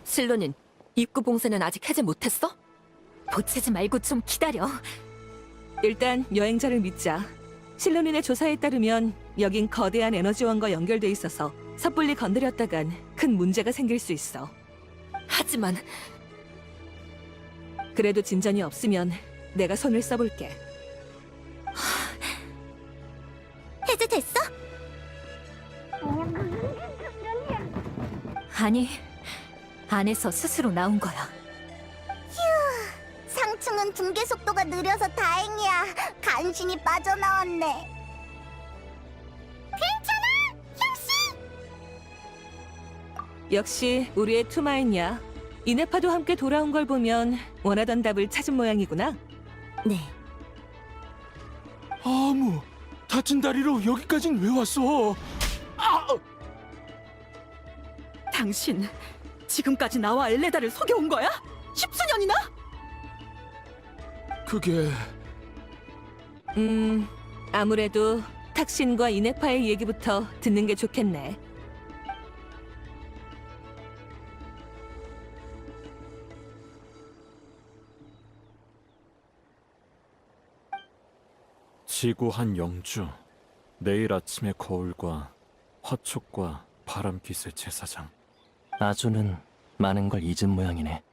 실로닌, 입구 봉쇄는 아직 해제 못했어? 보채지 말고 좀 기다려. 일단 여행자를 믿자. 실로닌의 조사에 따르면 여긴 거대한 에너지원과 연결돼 있어서 섣불리 건드렸다간 큰 문제가 생길 수 있어. 하지만 그래도 진전이 없으면 내가 손을 써볼게. 해제됐어? 아니, 안에서 스스로 나온 거야. 상층은 붕괴 속도가 느려서 다행이야. 간신히 빠져나왔네. 괜찮아, 형씨. 역시 우리의 투마인야. 이네파도 함께 돌아온 걸 보면 원하던 답을 찾은 모양이구나. 네, 아무 다친 다리로 여기까진 왜 왔어? 당신 지금까지 나와 엘레다를 속여온 거야? 십수년이나? 그게 아무래도 탁신과 이네파의 얘기부터 듣는 게 좋겠네. 지구 한 영주, 내일 아침의 거울과 화촉과 바람깃의 제사장. 아주는 많은 걸 잊은 모양이네.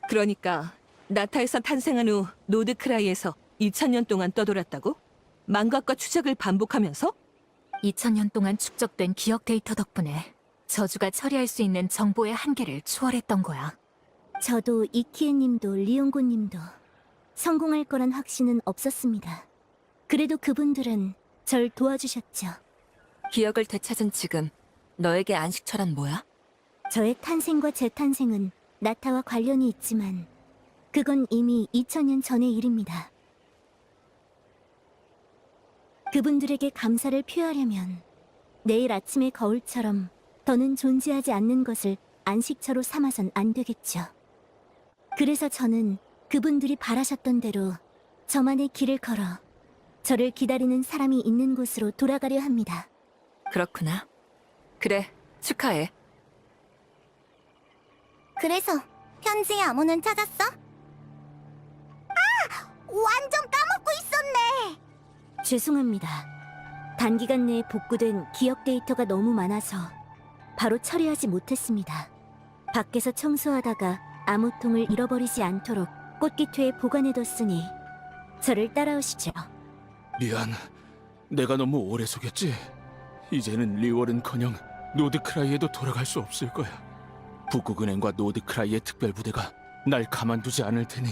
그러니까 나타에서 탄생한 후 노드크라이에서 2000년 동안 떠돌았다고? 망각과 추적을 반복하면서? 2000년 동안 축적된 기억 데이터 덕분에 저주가 처리할 수 있는 정보의 한계를 초월했던 거야. 저도 이키에님도 리옹고님도 성공할 거란 확신은 없었습니다. 그래도 그분들은 절 도와주셨죠. 기억을 되찾은 지금 너에게 안식처란 뭐야? 저의 탄생과 제 탄생은 나타와 관련이 있지만 그건 이미 2000년 전의 일입니다. 그분들에게 감사를 표하려면 내일 아침의 거울처럼 더는 존재하지 않는 것을 안식처로 삼아선 안 되겠죠. 그래서 저는 그분들이 바라셨던 대로 저만의 길을 걸어 저를 기다리는 사람이 있는 곳으로 돌아가려 합니다. 그렇구나. 그래, 축하해. 그래서 편지의 암호는 찾았어? 아! 완전 까먹고 있었네! 죄송합니다. 단기간 내에 복구된 기억 데이터가 너무 많아서 바로 처리하지 못했습니다. 밖에서 청소하다가 암호통을 잃어버리지 않도록 꽃기토에 보관해뒀으니 저를 따라오시죠. 미안. 내가 너무 오래 속였지. 이제는 리월은커녕 노드크라이에도 돌아갈 수 없을 거야. 북극은행과 노드크라이의 특별부대가 날 가만두지 않을 테니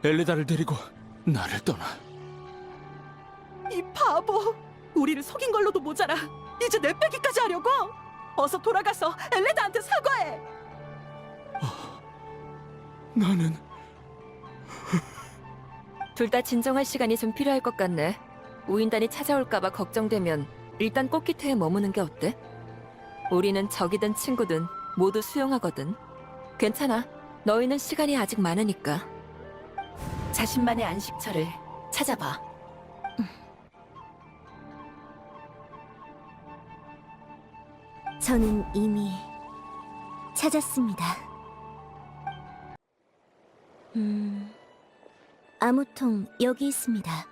엘레다를 데리고 나를 떠나. 이 바보! 우리를 속인 걸로도 모자라. 이제 내 빼기까지 하려고? 어서 돌아가서 엘레다한테 사과해! 나는 둘 다 진정할 시간이 좀 필요할 것 같네. 우인단이 찾아올까봐 걱정되면 일단 꽃기태에 머무는 게 어때? 우리는 적이든 친구든 모두 수용하거든. 괜찮아. 너희는 시간이 아직 많으니까. 자신만의 안식처를 찾아봐. 저는 이미 찾았습니다. 암호통 여기 있습니다.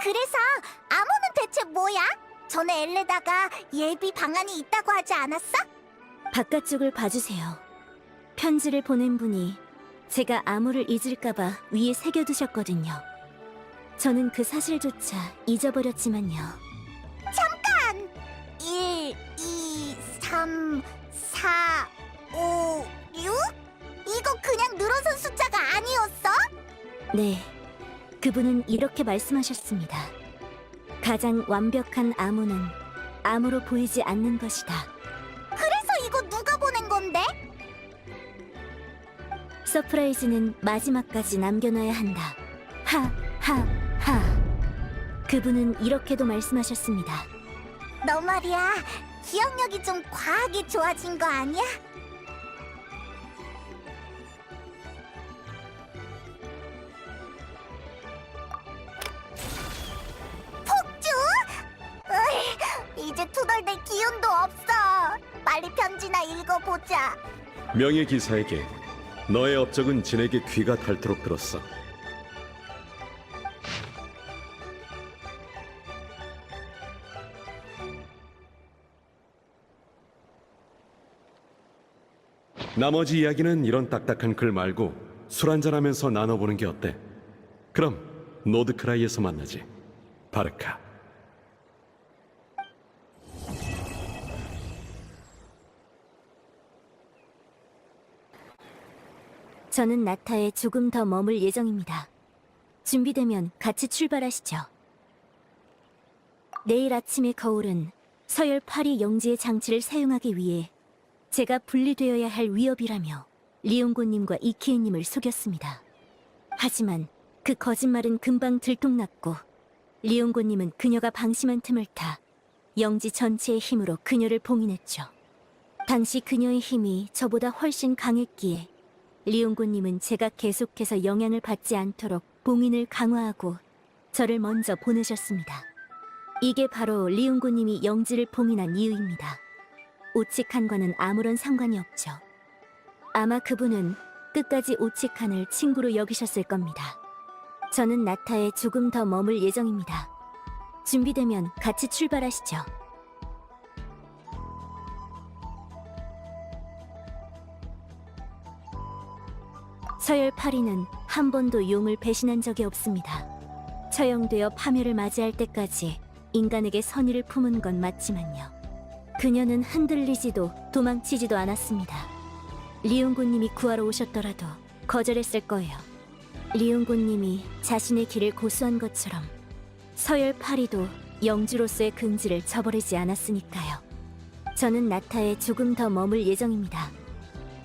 그래서 암호는 대체 뭐야? 전에 엘레다가 예비 방안이 있다고 하지 않았어? 바깥쪽을 봐주세요. 편지를 보낸 분이 제가 암호를 잊을까봐 위에 새겨두셨거든요. 저는 그 사실조차 잊어버렸지만요. 잠깐! 1, 2, 3, 4, 5, 6? 이거 그냥 늘어선 숫자가 아니었어? 네, 그분은 이렇게 말씀하셨습니다. 가장 완벽한 암호는 암호로 보이지 않는 것이다. 그래서 이거 누가 보낸 건데? 서프라이즈는 마지막까지 남겨놔야 한다. 하. 그분은 이렇게도 말씀하셨습니다. 너 말이야, 기억력이 좀 과하게 좋아진 거 아니야? 폭주? 으이, 이제 투덜댈 기운도 없어. 빨리 편지나 읽어보자. 명예 기사에게 너의 업적은 진에게 귀가 닳도록 들었어. 나머지 이야기는 이런 딱딱한 글 말고 술 한잔하면서 나눠보는 게 어때? 그럼 노드크라이에서 만나지. 바르카. 저는 나타에 조금 더 머물 예정입니다. 준비되면 같이 출발하시죠. 내일 아침의 거울은 서열 8위 영지의 장치를 사용하기 위해 제가 분리되어야 할 위협이라며 리옹고님과 이키에님을 속였습니다. 하지만 그 거짓말은 금방 들통났고 리옹고님은 그녀가 방심한 틈을 타 영지 전체의 힘으로 그녀를 봉인했죠. 당시 그녀의 힘이 저보다 훨씬 강했기에 리옹고님은 제가 계속해서 영향을 받지 않도록 봉인을 강화하고 저를 먼저 보내셨습니다. 이게 바로 리옹고님이 영지를 봉인한 이유입니다. 오치칸과는 아무런 상관이 없죠. 아마 그분은 끝까지 오치칸을 친구로 여기셨을 겁니다. 저는 나타에 조금 더 머물 예정입니다. 준비되면 같이 출발하시죠. 서열 8위는 한 번도 용을 배신한 적이 없습니다. 처형되어 파멸을 맞이할 때까지 인간에게 선의를 품은 건 맞지만요. 그녀는 흔들리지도 도망치지도 않았습니다. 리옹고님이 구하러 오셨더라도 거절했을 거예요. 리옹고님이 자신의 길을 고수한 것처럼 서열 8위도 영주로서의 긍지를 저버리지 않았으니까요. 저는 나타에 조금 더 머물 예정입니다.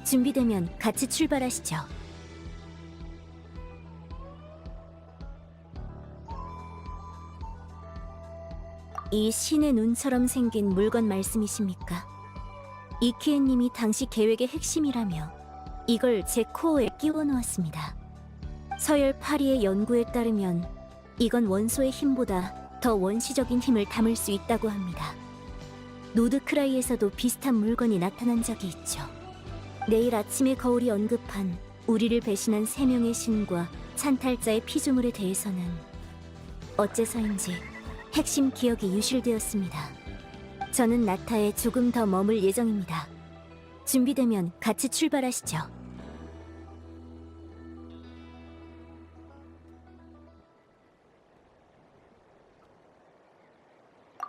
준비되면 같이 출발하시죠. 이 신의 눈처럼 생긴 물건 말씀이십니까? 이키에님이 당시 계획의 핵심이라며 이걸 제 코어에 끼워 놓았습니다. 서열 8위의 연구에 따르면 이건 원소의 힘보다 더 원시적인 힘을 담을 수 있다고 합니다. 노드크라이에서도 비슷한 물건이 나타난 적이 있죠. 내일 아침에 거울이 언급한 우리를 배신한 3명의 신과 찬탈자의 피조물에 대해서는 어째서인지 핵심 기억이 유실되었습니다. 저는 나타에 조금 더 머물 예정입니다. 준비되면 같이 출발하시죠.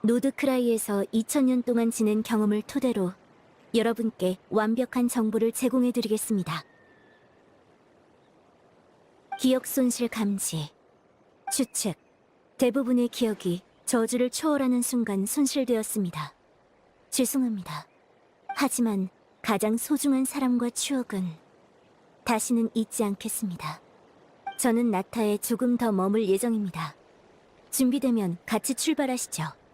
노드크라이에서 2000년 동안 지낸 경험을 토대로 여러분께 완벽한 정보를 제공해드리겠습니다. 기억 손실 감지, 추측, 대부분의 기억이 저주를 초월하는 순간 손실되었습니다. 죄송합니다. 하지만 가장 소중한 사람과 추억은 다시는 잊지 않겠습니다. 저는 나타에 조금 더 머물 예정입니다. 준비되면 같이 출발하시죠.